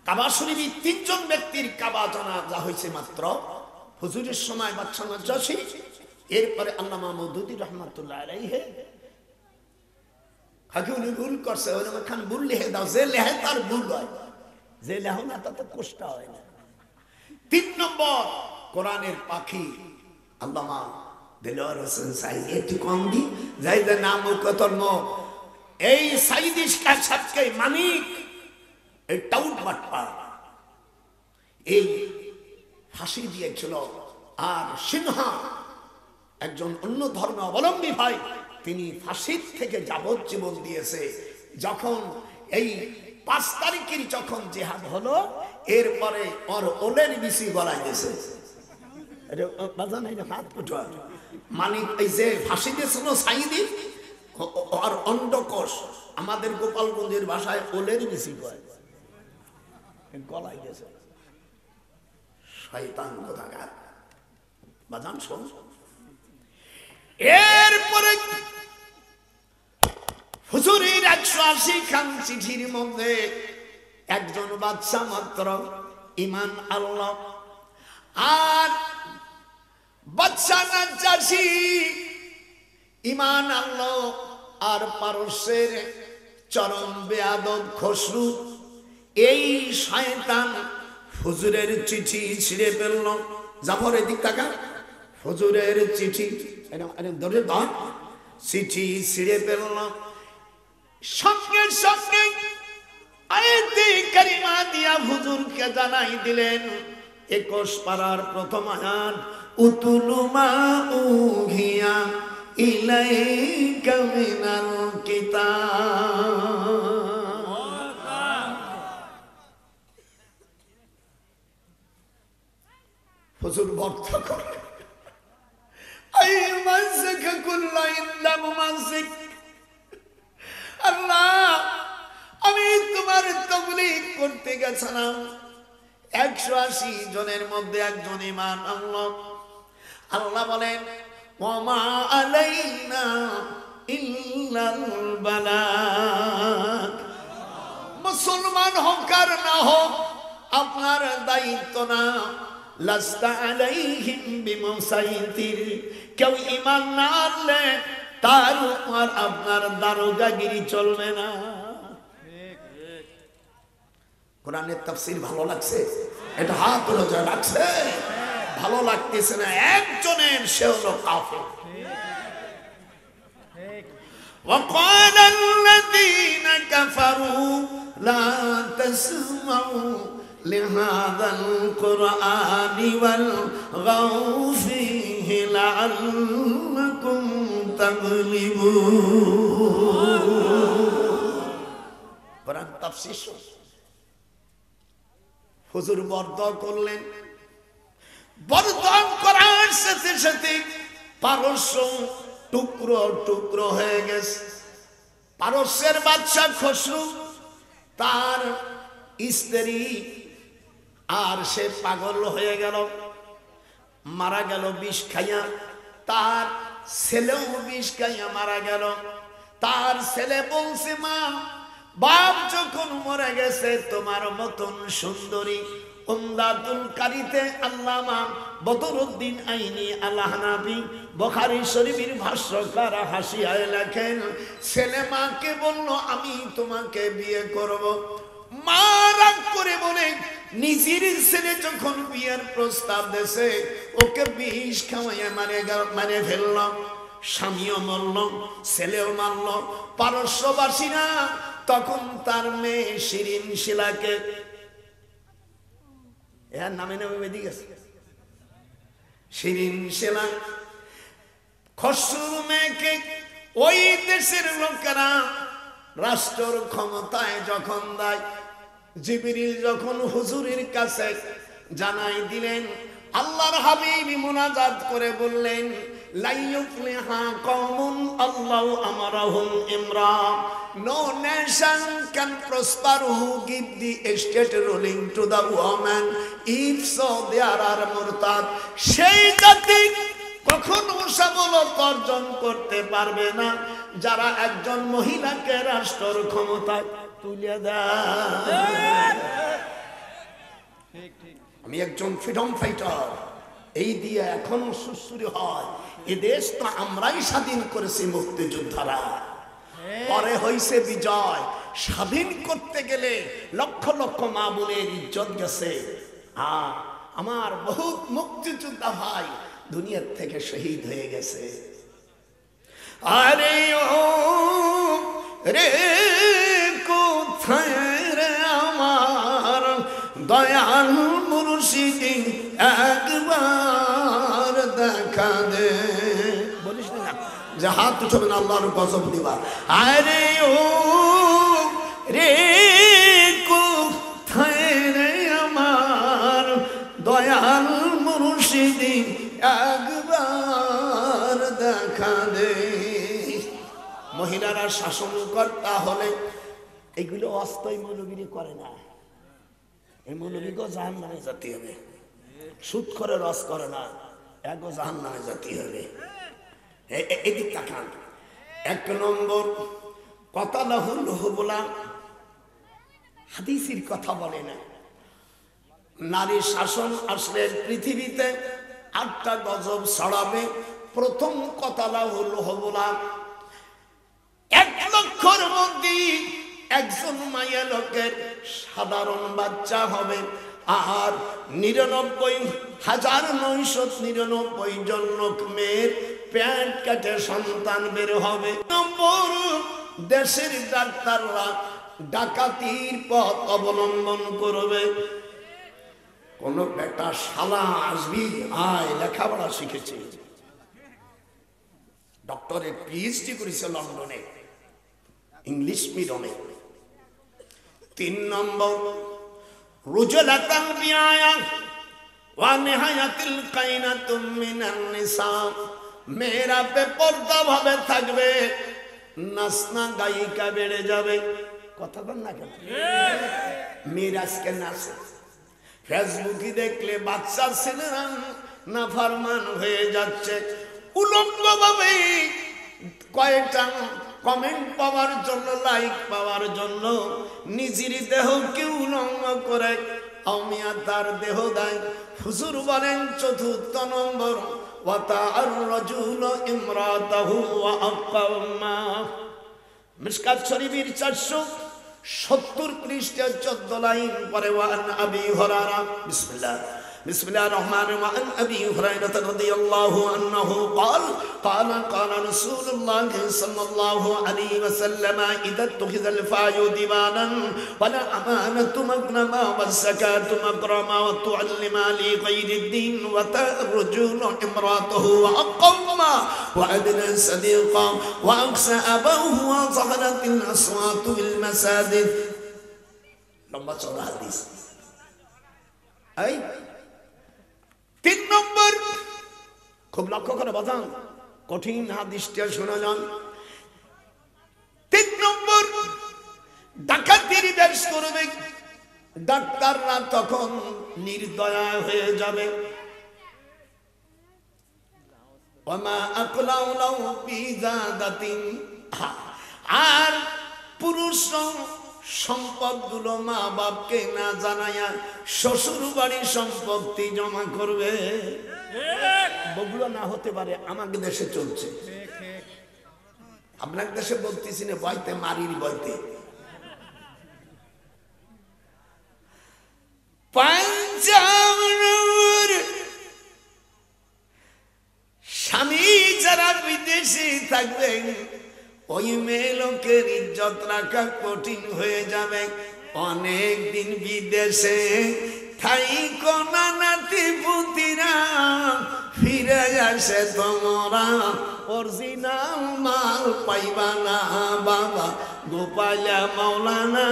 কাবা শরীফে 3 জন ব্যক্তির কাবা জানাজা হয়েছে মাত্র। হুজুরের সময় বাদশা নাজ্জাশী, এরপরে আল্লামা মওদুদী রহমাতুল্লাহ আলাইহি। উনি ভুল করছে, ওখানে ভুল লিখে দাও, যে লেহে তার ভুল হয়, যে লেহ না তাতে কষ্ট হয় না। 3 নম্বর কোরআনের পাখি আল্লামা দেলোয়ার হোসেন সাইদি, একটু কম দি যাই যে নাম কতর্ম, এই সাইদি সাথে মানিক, এই টাউট বাটপা, এই ফাঁসি দিয়েছিল। আর সিনহা একজন অন্য ধর্ম অবলম্বী ভাই, তিনি ফাঁসির থেকে যাবজ্জীবন দিয়েছে। যখন এই 5 তারিখের যখন জিহাদ হলো, এরপরে ওর ওলের বিসি গলায় গেছে। মানিক এই যে ফাঁসি দিয়েছিল সাইদি, আর অন্ডকোষ, আমাদের গোপালগঞ্জের ভাষায় ওলের বিসি গলায় গেছে। শয়তান কোথাকার বাজান শোন। এর পরে হুজুরের 180 খান চিঠির মধ্যে একজন বাদশা মাত্র, ঈমান আল্লাহ। আর বাদশা নাজ্জাশী ঈমান আল্লাহ, আর পারস্যের চরম বেয়াদব খসরু, এই শয়তান হুজুরের চিঠি ছিঁড়ে ফেলল। জাফর এদিক তাকা, হুজুরের চিঠি ধরে ধর, চিঠি ছিঁড়ে ফেলল। সঙ্গে সঙ্গে আয়াতে কারিমা দিয়া হুজুরকে জানাই দিলেন 21 পারার প্রথম আয়াত, উতুলু মা উহিয়া ইলাইকা মিনাল কিতাব। হুজুর বক্ত করে আই মানসিক কুল্লা ইল্লা মুমানসিক। আল্লাহ, আমি তোমার তাবলীগ করতে গেছিলাম, 180 জনের মধ্যে একজন ঈমান আল্লাহ। আল্লাহ বলেন ওয়ামা আলাইনা ইল্লাল বালাগ। মুসলমান হোক আর না হোক আপনার দায়িত্ব না। লাস্তা আলাইহিম বিমুসাইতির। কেউ ঈমান না আনলে তার উপর আপনার দারোগাগিরি চলবে না। কোরআনের তাফসীর ভালো লাগছে? এটা হাত তুলে যা লাগছে, ভালো লাগতেছে না একজনের, সে হলো কাফের। وقال الذين كفروا لا تسمعوا لهذا القرآن والغوا فيه لعلكم تغلبون। কোরআন তাফসীর হুজুর বর্দন করলেন। বর্দন করার সাথে সাথে পারস্য টুকরো টুকরো হয়ে গেছে। পারস্যের বাদশা খসরু, তার স্ত্রী আর সে পাগল হয়ে গেল, মারা গেল বিষ খাইয়া। তার ছেলেও বিষ খাইয়া মারা গেল। তার ছেলে বলছে, মা, বাপ যখন মরে গেছে তোমার মতন সুন্দরী উমদাতুল কারিতে আল্লামা বদরুদ্দিন আইনি আল হানাফি বুখারী শরীফের ভাষ্যকার হাসিয়ায় লেখেন, ছেলে মাকে বলল আমি তোমাকে বিয়ে করব। মা রাগ করে বলে নিজের ছেলে যখন বিয়ের প্রস্তাব দেছে ওকে বিষ খাওয়াইয়া মারে ফেলল। স্বামীও মরল, ছেলেও মারল। পারস্যবাসীরা তখন তার মেয়ে শিরিন শিলাকে, এর নামে নামে বেঁধে গেছে শিরিন শিলা, খসরুর মেয়েকে ওই দেশের লোকেরা রাষ্ট্রের ক্ষমতায় যখন দেয়, জিবরিল যখন হুজুরের কাছে জানাই দিলেন, আল্লাহর হাবিব মুনাজাত করে বললেন, লাইয়ুফলিহা কওমুন আল্লাহু আমারাহুম ইমরা। No nation can prosper who give the state ruling to the woman, if so they are murtad. সেই জাতি কখনো সফলতা অর্জন করতে পারবে না যারা একজন মহিলাকে রাষ্ট্রের ক্ষমতায় তুলে দেয়। আমি একজন ফ্রিডম ফাইটার, এই দিয়ে এখনো সুশ্রী হয়। এ দেশ তো আমরাই স্বাধীন করেছি মুক্তিযোদ্ধারা, পরে হইছে বিজয়। স্বাধীন করতে গেলে লক্ষ লক্ষ মা বোনের ইজ্জত গেছে। আমার বহুত মুক্তিযোদ্ধা ভাই দুনিয়ার থেকে শহীদ হয়ে গেছে। আরে ও রে কোথায় রে আমার দয়াল মুর্শিদি, একবার দেখা দে। বলিস না যে হাত উঠবে না আল্লাহর কসম দিবা। আরে ও রে কোথায় রে আমার দয়াল মুর্শিদি, একবার দেখা দে। মহিলারা শাসনকর্তা হলে এগুলো অস্থায়ী মৌলগিরি করে না। এই মৌলগিকেও জাহান্নামে যেতে হবে। সুদ করে রস করে না, এগো জাহান্নামে যেতে হবে। এদিক তাকান। 1 নম্বর কতালাহুল হুবলা, হাদিসের কথা বলে না। নারী শাসন আসলে পৃথিবীতে 8টা গজব ছড়াবে। প্রথম কতালাহুল হুবলা, 1 লক্ষর মধ্যে একজন মায়া লোকের সাধারণ বাচ্চা হবে, আর 99,999 জন লোক মেয়ের প্যান্ট কাটে সন্তান বের হবে। নম্বর, দেশের ডাক্তাররা ডাকাতির পথ অবলম্বন করবে। কোন বেটা শালা আসবি, আয় লেখাপড়া শিখেছে, ডক্টরের পিএইচডি করেছে লন্ডনে, ইংলিশ মিডিয়ামে। 3 নম্বর, রুজলাতাল বিআয়া ওয়া নিহায়াতিল কাইনাতুম মিনান নিসা, মেয়েরা বেপরদা ভাবে থাকবে, নাচনা গায়িকা বেড়ে যাবে। কথা বল না কেন? মেয়েরা আজকে নাচে, ফেসবুকে দেখলে বাচ্চা ছেলেরা নাফরমান হয়ে যাচ্ছে। উলঙ্গ ভাবে কয়েকটা কমেন্ট পাওয়ার জন্য, লাইক পাওয়ার জন্য নিজের দেহকে উলঙ্গ করে আমিয়া তার দেহ দেয়। হুজুর বলেন 4 নম্বর, ওয়াতাআর রাজুল ইমরাতাহু ওয়া আকাম্মা। মিশকাত শরীফের 470 পৃষ্ঠা 14 লাইন পরে, ওয়ান আবি হুরায়রা, বিসমিল্লাহির রহমানির রহিম, ওয়ান আবি হুরায়রা রাদিয়াল্লাহু আনহু قال قال رسول الله صلى الله عليه وسلم اذا اتخذ الفاي ديوانا ولا امانه مغنما والزكاه مكرما وتعلم لغير الدين وترجل امراته واقما وادنى صديقا واقسى اباه وظهرت الاصوات بالمساجد. লম্বা চড়া হাদিস। 3 নম্বর, খুব লক্ষ্য করে বাজান, কঠিন হাদিসটা শোনা যান। 3 নম্বর, ডাকাতির বেশ করবে, ডাক্তাররা তখন নির্দয়া হয়ে যাবে। ওয়ামা আকলাউ লাউ বিজাদাতিন, আর পুরুষ সম্পদগুলো মা বাপকে না জানাইয়া শ্বশুর বাড়ির সম্পত্তি জমা করবে। বগুলো না হতে পারে, আমাকে দেশে চলছে, আপনার দেশে বলতেছি না, বইতে মারির বইতে। 5 নম্বর, স্বামী যারা বিদেশে থাকবেন, ওই মেয়ে লোকের ইজ্জত রাখা কঠিন হয়ে যাবে। অনেক দিন বিদেশে থাইকো না নাতি পুতিরা, ফিরে আসে তোমরা অরিজিনাল মাল পাইবা না বাবা গোপালা মাওলানা।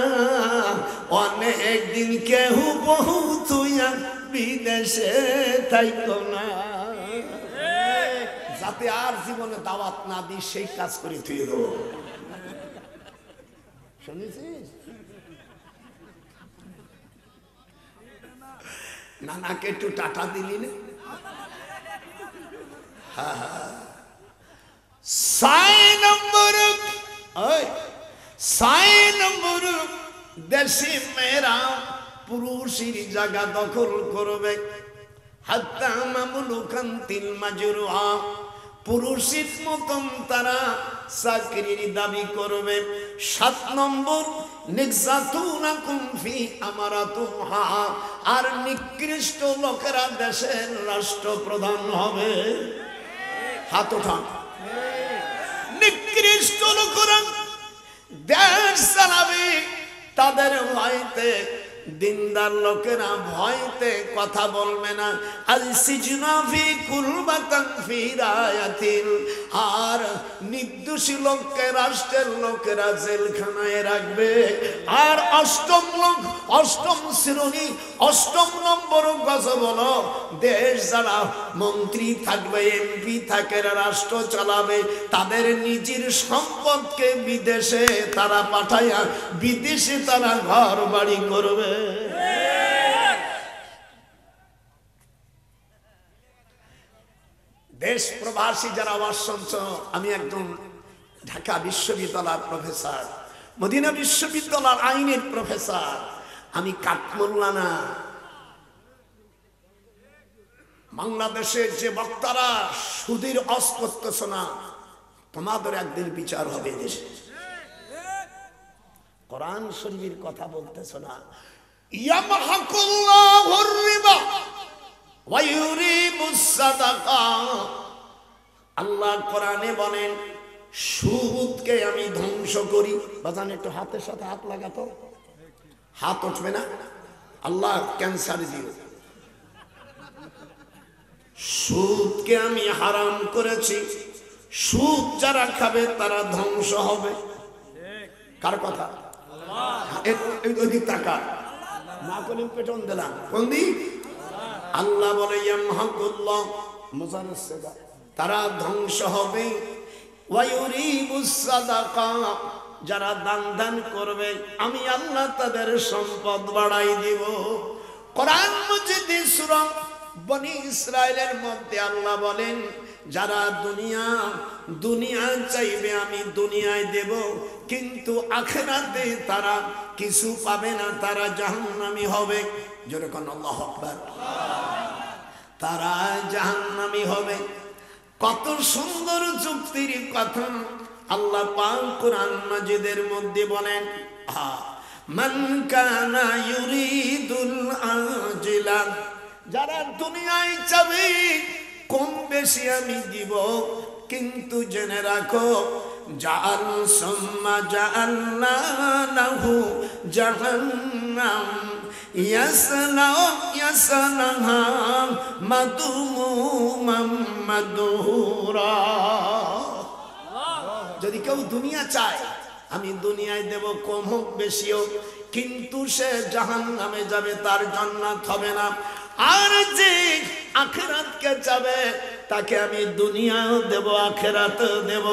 অনেক দিন কেহ বহু তুইয়া বিদেশে থাইকো না, যাতে আর জীবনে দাওয়াত না দিই সেই কাজ করে তুই দেবো। শুনেছিস? নানাকে একটু টাটা দিলি না? 6 নম্বর, দেশি মেয়েরা পুরুষের জায়গা দখল করবে। হাত্তা মামলুকান তিল মাজরুহা, পুরুষের মতন তারা চাকরির দাবি করবে। 7 নম্বর, নিকজাতুনাকুম ফি আমারাতুহা, আর নিকৃষ্ট লোকেরা দেশের রাষ্ট্রপ্রধান হবে। হাত ওঠান। নিকৃষ্ট লোকেরা দেশ চালাবে, তাদের ভয়তে দিনদার লোকেরা ভয়তে কথা বলবে না। আল সিজনা ফি কুলবাতান ফি রায়াতিল, আর নির্দোষী লোককে রাষ্ট্রের লোকেরা জেলখানায় রাখবে। আর 8ম শ্রেণী 8 নম্বর গজব হলো, দেশ যারা মন্ত্রী থাকবে, এমপি থাকে, রাষ্ট্র চালাবে, তাদের নিজের সম্পদকে বিদেশে তারা পাঠাইয়া বিদেশে তারা ঘর বাড়ি করবে। দেশ প্রবাসী যারা আওয়াজ শুনছ, আমি একজন ঢাকা বিশ্ববিদ্যালয়ের প্রফেসর, মদিনা বিশ্ববিদ্যালয়ের আইনের প্রফেসর, আমি কাঠমোল্লা না। বাংলাদেশের যে বক্তারা সুদীর অস করতেছ না, তোমাদের একদিন বিচার হবে দেশে। কোরআন শরীফের কথা বলতেছ না। ইয়ামহাকুল্লাহুর রিবা ওয়া ইউরিবুস সাদাকা। আল্লাহ কোরআনে বলেন সুদকে আমি ধ্বংস করি। বাজান একটু হাতের সাথে হাত লাগাতো, হাত উঠবে না, আল্লাহ ক্যান্সার দিও। সুদকে আমি হারাম করেছি, সুদ যারা খাবে তারা ধ্বংস হবে। কার কথা? ওদিক টাকা না কলিম পেটন দিলাম কোন দিক? আল্লাহ বলে ইয়ামহাকুল্লাহ মুজাররাসা, তারা ধ্বংস হবে। ওয়ায়ুরিবুস সাদাকা, যারা দান করবে আমি আল্লাহ তাদের সম্পদ বাড়াই দিব। কোরআন মাজিদে সূরা বনি ইসরাইলের মধ্যে আল্লাহ বলেন যারা দুনিয়া চাইবে আমি দুনিয়ায় দেব, কিন্তু আখিরাতে তারা কিছু পাবে না, তারা জাহান্নামী হবে। যেরকম আল্লাহু আকবার, তারা জাহান্নামী হবে। কত সুন্দর যুক্তির কথা আল্লাহ পাক কোরআন মাজিদের মধ্যে বলেন, মান কানা ইউরিদুল আজিলা, যারা দুনিয়ায় চাবে কম বেশি আমি দিব, কিন্তু জেনে রাখো জাআল সুম্মা জাআলনা লাহু জাহান্নাম ইয়াসলাহা মাদমুমান মাদহুরা। যদি কেউ দুনিয়া চায় আমি দুনিয়ায় দেব, কম হোক বেশি হোক, কিন্তু সে জাহান্নামে যাবে, তার জান্নাত হবে না। আর যে আখিরাতকে যাবে তাকে আমি দুনিয়াও দেব আখিরাতও দেব,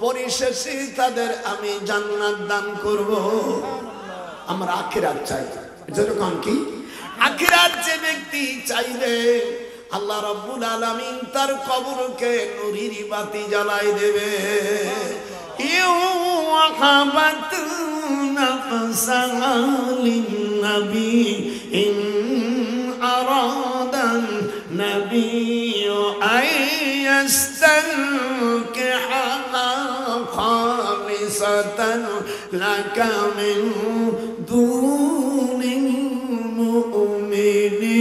পরিশেষে তাদের আমি জান্নাত দান করব। আমরা আখিরাত চাই, যেরকম কি আখিরাত যে ব্যক্তি চাইবে আল্লাহ রাব্বুল আলামিন তার কবরকে নূরের বাতি জ্বালাই দেবে। ইউহাবাত নাফসালিন নবী ইন আরাদান নবিয়্যু আইয়াস্তানকিহা খালিসাতান লাকা মিন দুনিল মুমিনিন।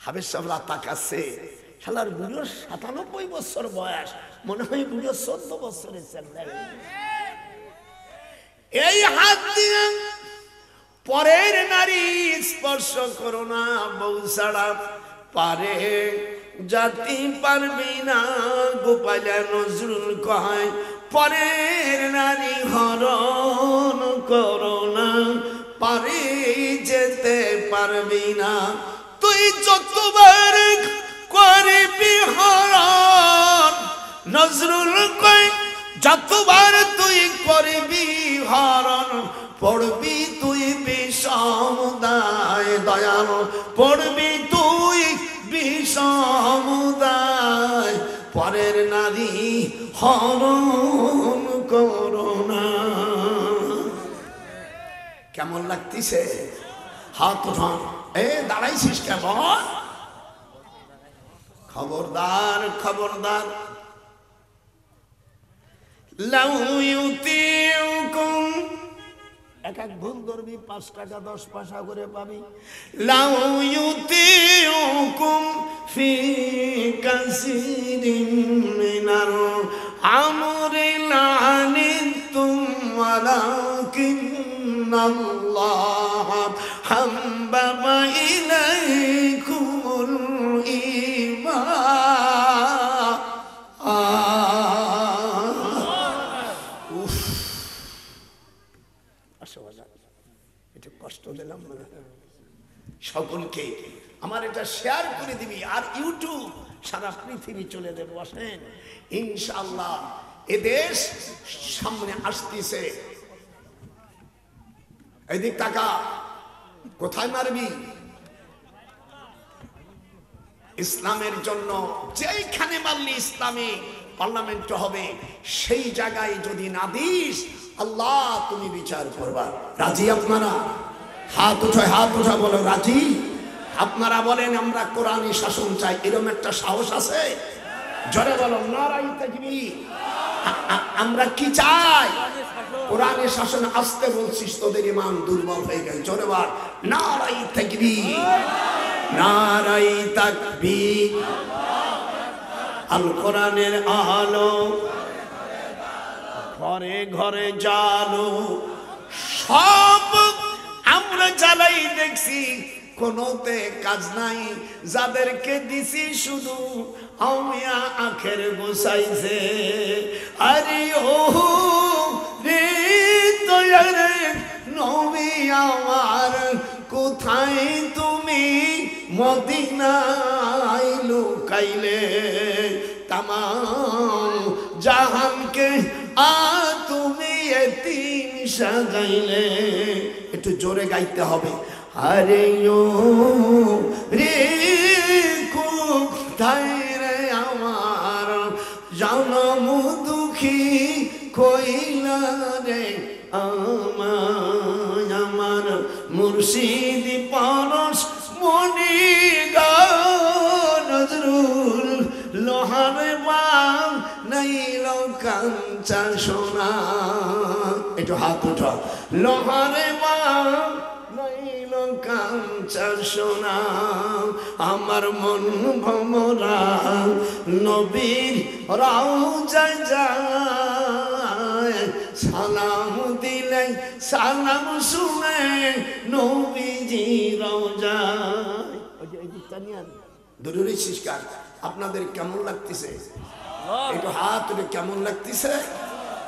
হাবিব সাহেবরা তাকাচ্ছে, শালার বুড়োর ৯৭ বছর বয়স, মনে হয় বুড়ো ১৪ বছরের ছেলে। এই হাত দিয়ে পরের নারী স্পর্শ করো না, বউ ছাড়া পারে জাতি পারবি না। গোপালা নজরুল কয় পরের নারী হরণ করো না, পারে যেতে পারবি না। তুই যতবার করবি হরণ, নজরুল কয় যতবার তুই করবি হরণ, পড়বি তুই বিষমদায় দয়াল, পড়বি তুই বিষমদায়। পরের নারী হরণ করো না। কেমন লাগতেছে? হাত উঠান। দাঁড়াইছিস কেমন? খবরদার খবরদার। লাউ ইউতিউকুম, এক এক ভুল ধরবি ৫ টাকা ১০ পয়সা করে পাবি। লাউ ইউতিউকুম ফি কাসিরিন মিনাল আমরি লানিতুম ওয়ালাকিন্নাল্লাহ হাব্বাবা ইলাইকুমুল ঈমান। এটা কষ্ট দিলাম সকলকে। আমার এটা শেয়ার করে দিবি, আর ইউটিউব সারা পৃথিবী চলে দেবে। বসেন ইনশাআল্লাহ। এদেশ সামনে আসতেছে। এদিক টাকা কোথায় মারবি? ইসলামের জন্য যেখানে মারলি ইসলামে পার্লামেন্ট হবে, সেই জায়গায় যদি না দিস, আল্লাহ তুমি বিচার করবা। রাজি আপনারা? হাত উঠা বলো রাজি। আপনারা বলেন আমরা কোরআনী শাসন চাই, এরকম একটা সাহস আছে? জোরে বলো নারায়ে তাকবীর। আমরা কি চাই? কোরআনী শাসন। আসতে বলছিস, তোদের ঈমান দুর্বল হয়ে গেল। জোরে বল নারায়ে তাকবীর, নারায়ে তাকবীর। আল কোরআনের আলো ঘরে ঘরে জালো, সব আমরা জ্বালাই দেখছি, কোনোতে কাজ নাই। যাদেরকে দিছি শুধু আমিয়া আখের গোসাইছে। আরে ও রে দয়ার নবী আমার, কোথায় তুমি মদিনায় লুকাইলে? তামাম জাহানকে তুমি এতিম সাজাইলে। একটু জোরে গাইতে হবে। আরে ও রে কোথায় রে আমার জনম দুঃখী কইলা রে আমার মুর্শিদ পরশ মনি গা নজরুল লোহার বাম নাইল কাঞ্চা সোনা। একটু হাত উঠা। লোহার বাম নাইল কাঞ্চা সোনা, আমার মন ভমরা নবীর রওজায় যায়। সালাম দিলে সালাম শুনে নবীজি রওজায়। জরুরি শিষ্কার। আপনাদের কেমন লাগতেছে? একটু হাত তুলে কেমন লাগতেছে?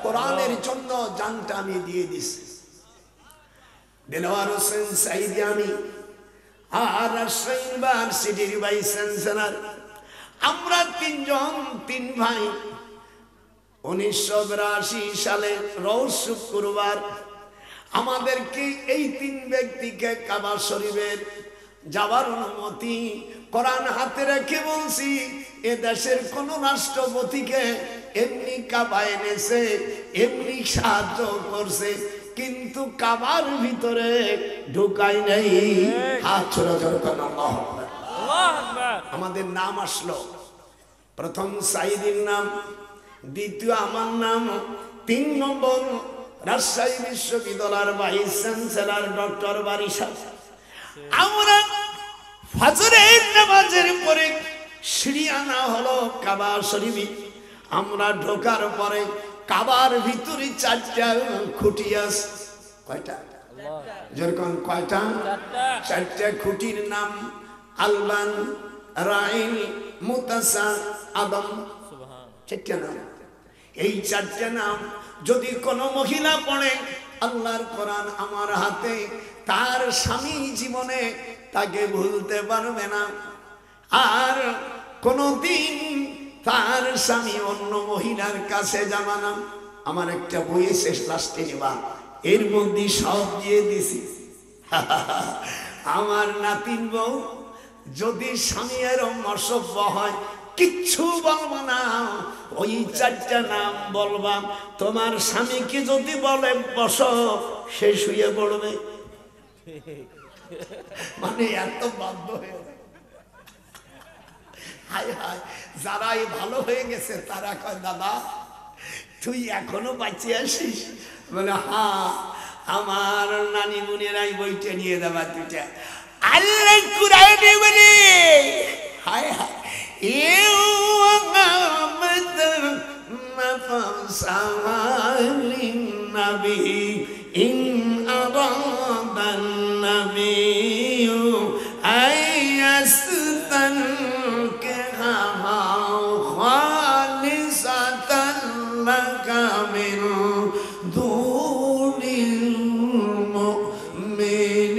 কোরআনের জন্য জানটা আমি দিয়ে দিছি। দেলোয়ার হোসেন সাইদি আমি আর রাজশাহী ইউনিভার্সিটির ভাইস চ্যান্সেলর, আমরা তিন ভাই 1982 সালে রোজ শুক্রবার আমাদেরকে এই 3 ব্যক্তিকে কাবা শরীফের যাওয়ার অনুমতি কোরআন হাতে রেখে বলছি, এ দেশের কোন রাষ্ট্রপতিকে এমনি কাবা এনেছে, এমনি সাহায্য করছে, কিন্তু কাবার ভিতরে ঢুকাই নেই। হাত ছোড়া জোর করেন আল্লাহু আকবার। আমাদের নাম আসলো, প্রথম সাইদির নাম, দ্বিতীয় আমার নাম, 3 নম্বর রাজশাহী বিশ্ববিদ্যালয়ের ভাইস চ্যান্সেলর ডক্টর বারিশা। আমরা ফজরের নামাজের পরে সিঁড়ি আনা হলো কাবা শরীফে। আমরা ঢোকার পরে কাবার ভিতরে 4টা খুঁটি আছে। কয়টা? যেরকম কয়টা? 4টা খুঁটির নাম আলবান, রাইল, মুতাসা, আদম। 4টা নাম। এই 4টা নাম যদি কোনো মহিলা পড়ে, আল্লাহর কোরআন আমার হাতে, তার স্বামী জীবনে তাকে ভুলতে পারবে না। আর কোনদিন তার স্বামী অন্য মহিলার কাছে যাবে না। আমার একটা বই এসে লাস্টে নিবা, এর মধ্যে সব দিয়ে দিছি। আমার নাতিন বউ যদি স্বামী এরম অসভ্য হয়, কিচ্ছু বলবো না, ওই 4টা নাম বলবা। তোমার স্বামীকে যদি বলে বসো, সে শুয়ে পড়বে। মানে এত বাধ্য হয়ে, হায় হায়, যারাই ভালো হয়ে গেছে তারা কয় দাদা তুই এখনো বাঁচে আসিস? বলে হ্যাঁ, আমার নানি মুনিরাই বইটা নিয়ে দেবা দুটা। আল্লাহ কুরআনে বলে হায় হায়, ইন আরাদান নবিয়্যু আয়াস্তান কাহা খালিসাতান লাকা মিন দুনিল মুমিনিন।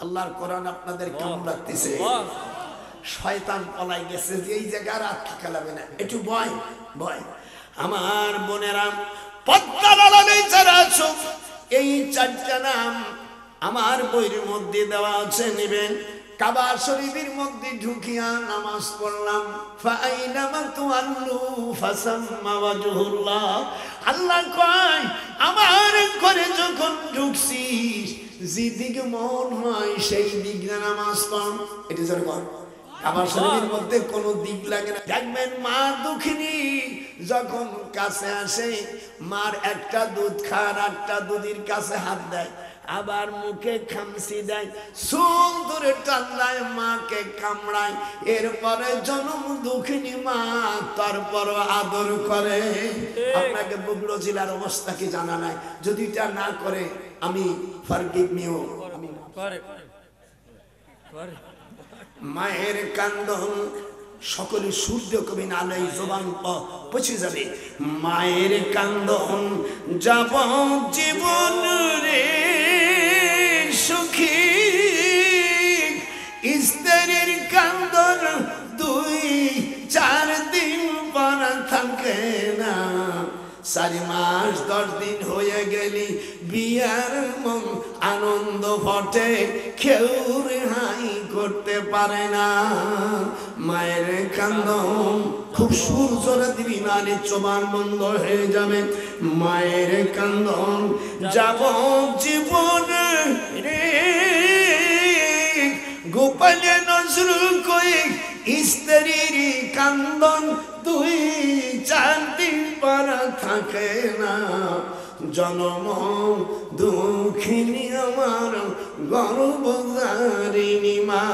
আল্লাহর কোরআন আপনাদের কেমন লাগতেছে? শয়তান পলাই গেছে যে এই জায়গা রাত খেলাবে না, একটু ভয় ভয়। আমার বোনেরা, পদ্মার আড়ালে যারা আছো, এই চারটা নাম আমার বইয়ের মধ্যে দেওয়া আছে, নেবেন। কাবা শরীফের মধ্যে ঢুকিয়া নামাজ পড়লাম, ফাইনামা তুআল্লু ফাসাম্মা ওয়াজহুল্লাহ। আল্লাহ কয়, আমার ঘরে যখন ঢুকছিস, যেদিকে মন হয় সেই দিকে নামাজ পড়। এটা জোরে কর। কাবা শরীফের মধ্যে কোনো দিক লাগে না। দেখবেন মা দুঃখিনী যখন কাছে আসে, মার একটা দুধ খায়, একটা দুধের কাছে হাত দেয়, আবার মুখে খামসি দেয়, চুল ধরে টান্দায়, মাকে কামড়ায়, এরপরে জন্ম দুঃখিনী মা তারপর আদর করে। আপনাকে বগুড়া জেলার অবস্থা কি জানা নাই? যদি এটা না করে আমি ফরগিভ মিও, আমি মায়ের কান্দন সকলে সূর্য কবি নালাই জবান পচে যাবে। মায়ের কান্দন যাব জীবন রে সুখী, স্ত্রীর কান্দন 2-4 দিন পর থাকে না। 4 মাস 10 দিন হয়ে গেলি বিয়ার মন আনন্দ ফটে, কেউ রেহাই করতে পারে না। মায়ের কান্দন খুব সুর জোরে দিবি, নালে জবান বন্ধ হয়ে যাবে। মায়ের কান্দন যাব জীবন রে, গোপালে নজরুল কই, স্ত্রীর কান্দন 2-4 দিন পর থাকে না। জনম দুঃখিনী আমার গর্ভধারিণী মা,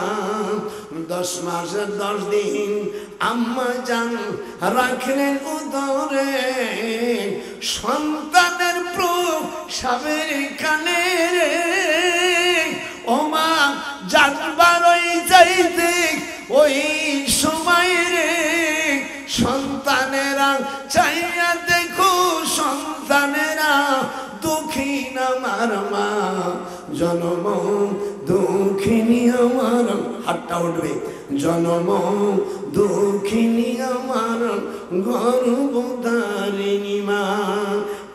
10 মাসের 10 দিন আম্মা জান রাখলেন উদরে, সন্তানের প্রসবের কানে রে, ও মা জানবার ওই যাইতে ওই সময় রে, সন্তানেরা চাইয়া দেখো, সন্তানেরা দুঃখিন আমার মা, জনম দুঃখিনী আমার, হাতটা উঠবে, জনম দুঃখিনী আমার গর্ভধারিণী মা।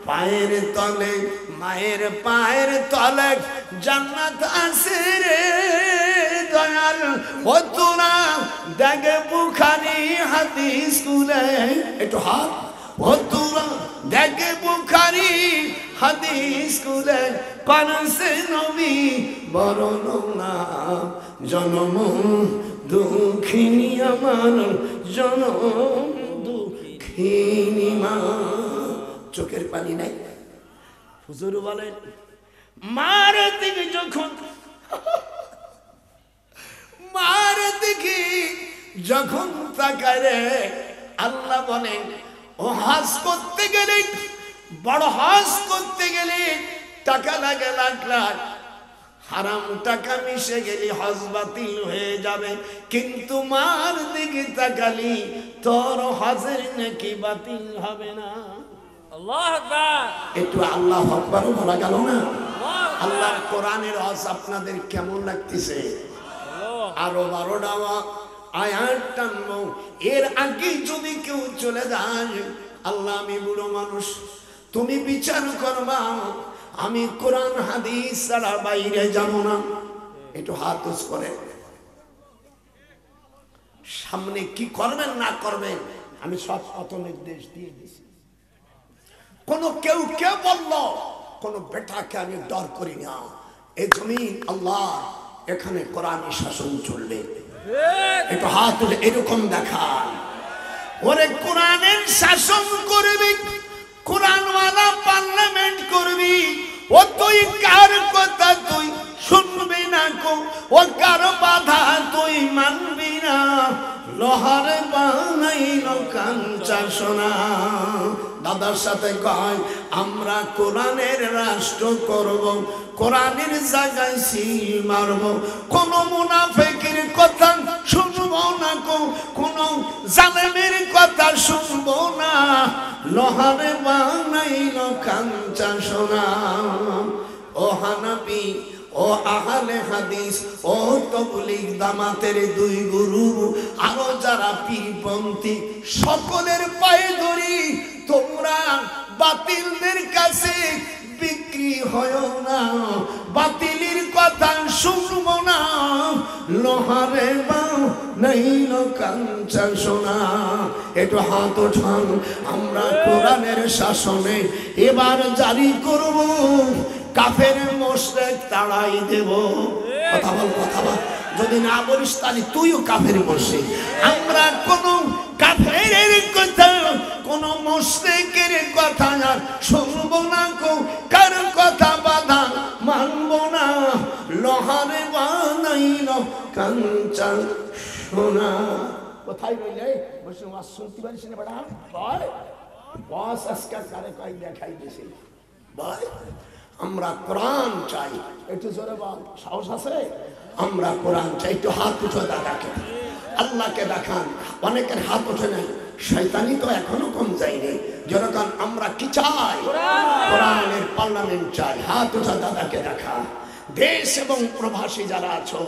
পায়ের তলে, মায়ের পায়ের তলে জান্নাত আছে রে দয়াল, ও তোরা দেখে বুখারী হাদিস খুলে, একটু হাত, ও তোরা দেখে বুখারী হাদিস খুলে, পানসে নবী বর্ণনা, জনম দুঃখিনী আমার, জনম দুঃখিনী মা। চোখের পানি নাই। হুজুর বলেন, মার দিকে যখন, মার দিকে যখন তাকায় রে, আল্লাহ বলেন, ও হজ করতে গেলে, বড় হজ করতে গেলে টাকা লাগে 1 লাখ, হারাম টাকা মিশে গেলে হজ বাতিল হয়ে যাবে, কিন্তু মার দিকে তাকালি তোর হজের নাকি বাতিল হবে না। আল্লাহু আকবার। একটু আল্লাহু আকবার বলা গেল না? আল্লাহর কোরআনের হজ আপনাদের কেমন লাগতেছে? আরো 12টা আয়াত টানবো, এর আগে যদি কেউ চলে যায়, আল্লাহ আমি বুড়ো মানুষ, তুমি বিচার করবা, আমি কোরআন হাদিস ছাড়া বাইরে যাব না। একটু হাত উঁচ করে, সামনে কি করবেন না করবেন আমি সব পথ নির্দেশ দিয়ে দিছি। কেউ বলল, কোন বেটাকে আমি ডর করি না। এই জমিন আল্লাহ, এখানে কোরআনী শাসন চলবে। একটু হাত তুলে এরকম দেখান, ওরে কোরআনের শাসন করবি, কোরআনওয়ালা পার্লামেন্ট করবি, ও তুই কার কথা তুই শুনবি না, ও কার বাধা তুই মানবি না, লোহার বানাইল কাঞ্চা সোনা। দাদার সাথে কয়, আমরা কোরআনের রাষ্ট্র করব, কোরআনের জায়গায় সিল মারব, কোন মুনাফিকের কথা শুনবো না, কোন জালেমের কথা শুনবো না, লোহারে বানাইল কাঞ্চা সোনা। ও হানাফি, ও ও আহলে হাদিস, ও তাবলীগ জামাতের দুই গুরু, আরো যারা পীরপন্থী, সকলের পায়ে ধরি, তোমরা বাতিলদের কাছে বিক্রি হয় না, বাতিলের কথা শুনবো না, লোহারে বাও নাইল কাঞ্চা সোনা। একটু হাত ওঠান, আমরা কোরআনের শাসনে এবার জারি করব, কাফের মুশরিক তাড়াই দেব। কথা বল, কথা বল। যদি না বলিস তাহলে তুইও কাফের মুশরিক। আমরা কোন কাফেরের কথা, কোন মুশরিকের কথা আর শুনবো না, কার কথা বাধা মানবো না, লোহারে বানাইল কাঞ্চা সোনা। কোথায় রইলে বসে ওয়াজ শুনতে পারিস না বেটা? ভয় বস আজকে কারে কই দেখাই দিছে ভয়। আমরা কোরআন চাই, একটু জোরে বল, সাহস আছে? আমরা কোরআন চাই। একটু হাত উঠো দাদাকে, আল্লাহকে দেখান। অনেকের হাত ওঠে নাই, শয়তানি তো এখনো কম যায়নি। যেরকম আমরা কি চাই? কোরআনের পার্লামেন্ট চাই। হাত উঠা দাদাকে দেখা। দেশ এবং প্রবাসী যারা আছো,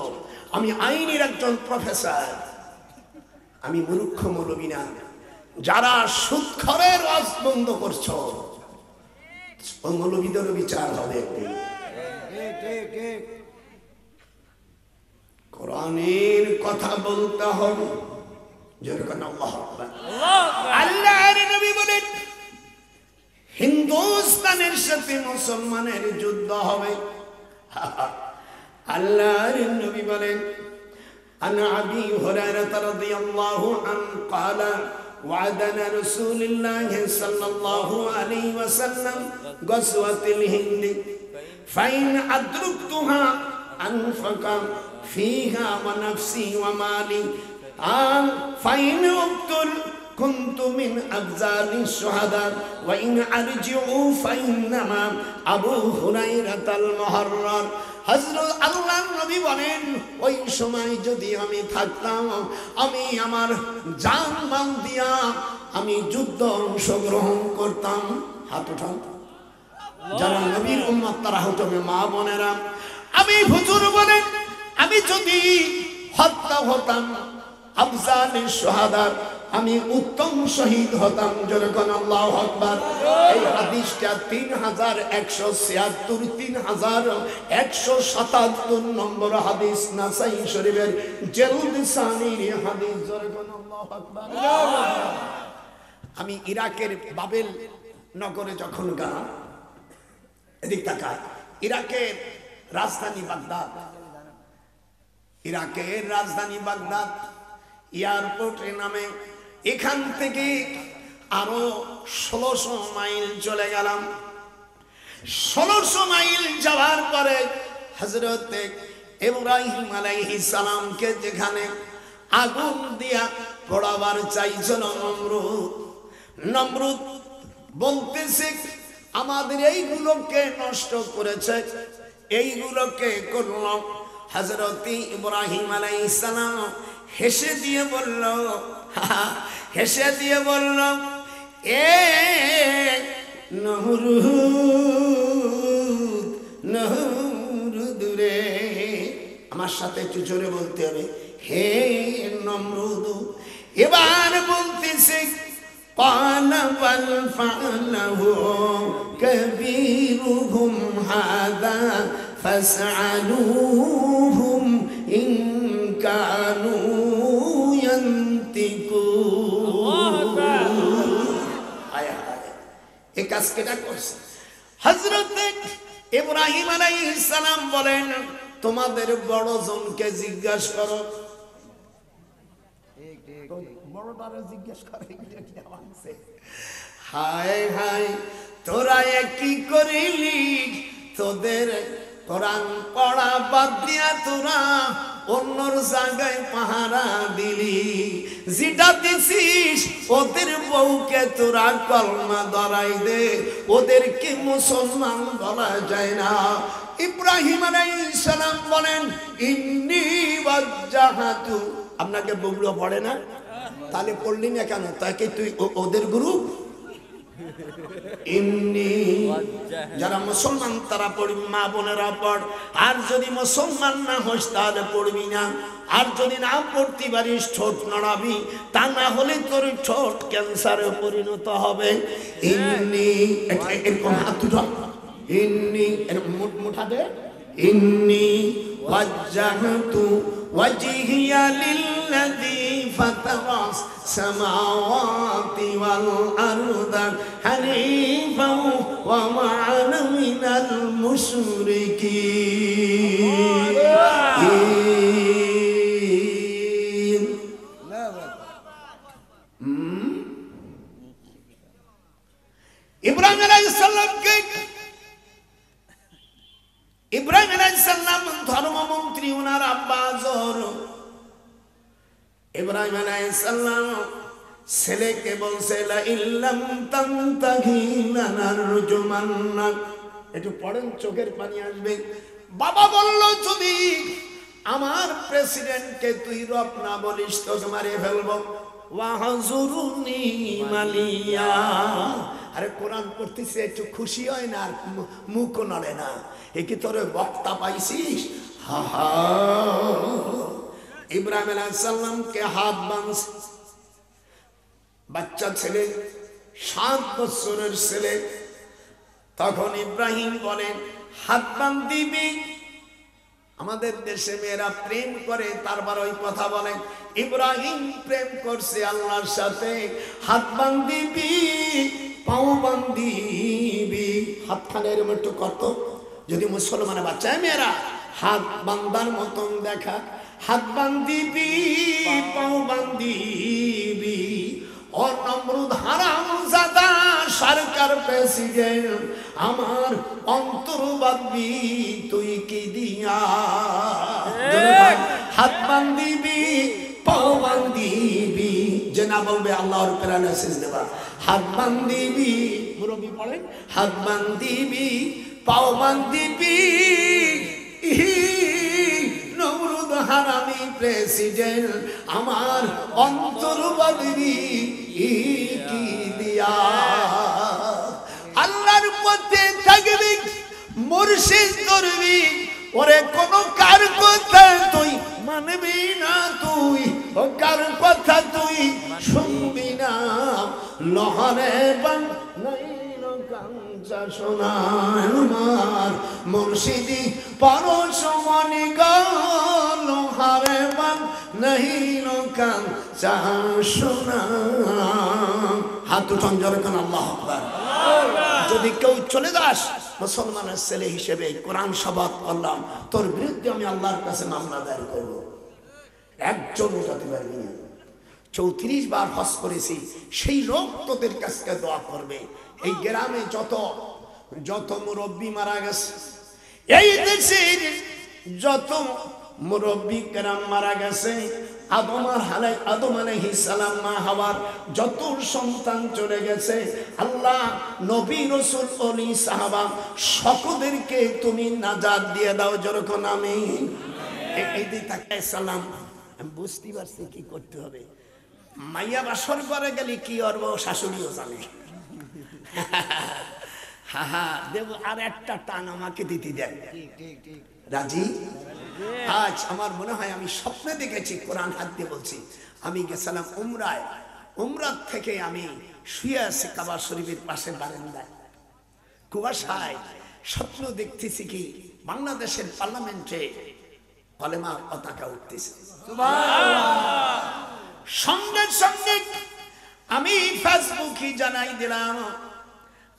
আমি আইনের একজন প্রফেসর, আমি মূর্খ মৌলবী না। যারা সুদখোরের ওয়াজ বন্ধ করছো, ওই মৌলবীদেরও বিচার হবে একদিন। কোরআনের কথা বলতে হবে। যেরকম আল্লাহর নবী বলেন, হিন্দুস্তানের সাথে মুসলমানের যুদ্ধ হবে। আল্লাহর নবী বলেন, আন আবি হুরায়রা রাদিয়াল্লাহু আনহু قال وعدنا رسول الله صلى الله عليه وسلم غزوة الهند فإن أدركتها أنفق فيها ونفسي ومالي فإن أقتل كنت من أفضل الشهداء وإن أرجعوا فإنما أبو هريرة المحرر। হযরত আল্লাহর নবী বলেন, ওই সময় যদি আমি থাকতাম, আমি আমার জান মাল দিয়া আমি যুদ্ধ অংশগ্রহণ করতাম। হাত উঠান যারা নবীর উম্মত, তারা হতবে মা বোনেরা। আমি হুজুর বলেন, আমি যদি হত্যা হতাম, আফজালিশ শুহাদা, আমি উত্তম শহীদ হতাম। যেরকম আল্লাহু আকবার। এই হাদিসটা 3176, 3177 নম্বর হাদিস, নাসাই শরীফের জেলদ সানির হাদিস। যেরকম আল্লাহু আকবার। আমি ইরাকের বাবেল নগরে যখন গেলাম, এদিক তাকায়, ইরাকের রাজধানী বাগদাদ, ইরাকের রাজধানী বাগদাদ এয়ারপোর্টে নামে এখান থেকে আরো 1600 মাইল চলে গেলাম। 1600 মাইল যাওয়ার পরে হযরত ইব্রাহিম আলাইহিস সালামকে যেখানে আগুন দিয়া পোড়াবার চাইছিল নমরুদ বলতেছে, আমাদের এইগুলোকে নষ্ট করেছে, এইগুলোকে করল। হযরত ইব্রাহিম আলাইহিস সালাম হেসে দিয়ে বলল, এ নমরুদ রে, আমার সাথে একটু জোরে বলতে হবে, হে নমরুদ। এবার বলতেছে, ক্বালা বাল ফাআলাহু কাবীরুহুম হাযা ফাসআলুহুম ইন কানু ইয়ান্তিকুন। এই কাজ কেটা করছে? হযরত ইব্রাহিম আলাইহিস সালাম বলেন, তোমাদের বড় জনকে জিজ্ঞাসা করো। বড়টারে জিজ্ঞেস করে, হায় হায় তোরা কি করিলি? তোদের কোরআন পড়া বাদ দিয়া তোরা অন্যর জায়গায় পাহারা দিলি। যেটা দিছিস ওদের বউকে তোরা কলমা ধরাই দে, ওদেরকে মুসলমান বলা যায় না। ইব্রাহিম আলাইহিস সালাম বলেন, ইন্নী ওয়াজ্জাহাতু। আপনাকে বগুড়া পড়ে না? তাহলে পড়লি না কেন? তাকে তুই ওদের গ্রুপ ইন্নি, যারা মুসলমান তারা পড়বি, মা বোনেরা পড়। আর যদি মুসলমান না হোস তাহলে পড়বি না। আর যদি না পড়তে পারিস ঠোঁট নড়াবি, তা না হলে তোর ঠোঁট ক্যান্সারে পরিণত হবে। ইন্নি, এরকম হাত উঠা, ইন্নি মুঠা দে, ইন্নি ওয়াজ্জাহতু ওয়াজহিয়া লিল্লাযী ফাতারাস সামাওয়াতি ওয়াল আরদা হানিফাও ওয়া মা আনা মিনাল মুশরিকিন। ইব্রাহিম আলাইহিস সালামকে, ইব্রাহিম আলাইহিস সালাম ধর্মমন্ত্রী, ওনার আব্বা আজর। ইব্রাহিম আলাইহিস সালাম ছেলেকে বলছে লা ইল্লাম তানতাহি লানারজুমান্নাক। একটু পড়েন, চোখের পানি আসবে। বাবা বলল যদি আমার প্রেসিডেন্টকে তুই রব না বলিস তোকে মারে ফেলবো। ওয়াহজুরুনি মালিয়া। আরে কোরআন পড়তেছে একটু খুশি হয় না, আর মুখও নড়ে না। এ কি তোর বক্তা পাইছিস? হা হা। ইব্রাহিম আলাইহিস সালামকে হাত বাঁধছে, বাচ্চা ছেলে, 7 বছরের ছেলে। তখন ইব্রাহিম বলেন হাত বাঁধিবি। আমাদের দেশে মেয়েরা প্রেম করে, তারপর ওই কথা বলে। ইব্রাহিম প্রেম করছে আল্লাহর সাথে। হাত বাঁধিবি, পাও বাঁধিবি। হাতখানে এরকম একটু করত। যদি মুসলমানের বাচ্চায় মেয়েরা হাত বান্ধার মতন দেখা, হাত বাঁধিবি, পাও বাঁধিবি। ও নমরুদ হারামজাদা সরকার প্রেসিডেন্ট, আমার অন্তর বাঁধবি তুই কি দিয়া? হাত বাঁধিবি, পাও বাঁধিবি। যে না বলবে আল্লাহর প্রেরণা মেসেজ দেবা। হাত বাঁধিবি, মুরব্বি পড়েন, হাত বাঁধিবি, পাও বাঁধিবি। নমরুদ হারামি প্রেসিডেন্ট, আমার অন্তর বাঁধবি কি দিয়া? আল্লাহর পথে থাকবি, মুর্শিদ করবি। ওরে কোন কার কথা তুই মানবি না, তুই ও কার কথা তুই শুনবি না। লহরে বান কাঞ্চা সোনা আমার মুর্শিদি পরশমণি গল। হারে বান নহিন কাঞ্চা সোনা। হাত উঠান জোরে কোন আল্লাহু আকবার। যদি কেউ চলে যাস মুসলমানের ছেলে হিসেবে, কোরআন শপথ করলাম তোর বিরুদ্ধে আমি আল্লাহর কাছে মামলা দায়ের করব। একজন উঠাতে পারবি না। 34 বার হজ করেছি, সেই লোক তোদের কাছে দোয়া করবে। এই গ্রামে যত মুরব্বী মারা গেছে, এই দেশের যত মুরব্বী গ্রাম মারা গেছে, আদম আলাইহিস সালাম মা হাওয়ার যত সন্তান চলে গেছে, আল্লাহ নবী রাসূল ওলি সাহাবা সকলদেরকে তুমি নাজাত দিয়ে দাও। যেরকম আমিন। এই দিকে সালাম। আমি বুঝতে পারছি কি করতে হবে। মাইয়া বাসর করে গেলে কি করব শাশুড়িও জানে। হা হা দেব, আর একটা টান আমাকে দিতে দেন। রাজি? আজ আমার মনে হয় আমি স্বপ্নে দেখেছি, কোরআন হাত দিয়ে বলছি। আমি গেছিলাম উমরায়, উমরার থেকে আমি শুয়ে আছি কাবা শরীফের পাশে বারান্দায়, কুয়াশায়। স্বপ্ন দেখতেছি কি বাংলাদেশের পার্লামেন্টে কলেমা পতাকা উঠতেছে। সঙ্গে সঙ্গে আমি ফেসবুকে জানাই দিলাম,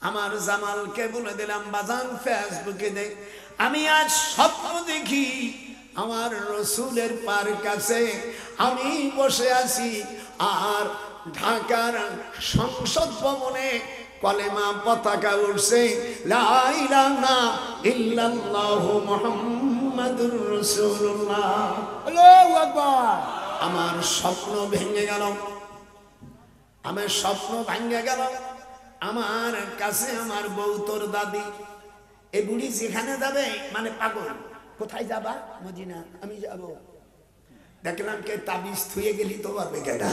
আমার জামালকে বলে দিলাম বাজান ফেসবুকে দেখ, আমি আজ স্বপ্ন দেখি আমার রসুলের পার কাছে আমি বসে আছি, আর ঢাকার সংসদ ভবনে কলেমা পতাকা উঠছে, লা ইলাহা ইল্লাল্লাহু মুহাম্মাদুর রাসূলুল্লাহ। আল্লাহু আকবার। আমার স্বপ্ন ভেঙে গেল, আমার স্বপ্ন ভেঙে গেল। আমার কাছে আমার বউ, তোর দাদি, এই বুড়ি যেখানে যাবে মানে পাগল। কোথায় যাবা? মদিনা। আমি যাব। দেখলাম কে তাবিজ থুয়ে গেলি তো পারবে কেটা।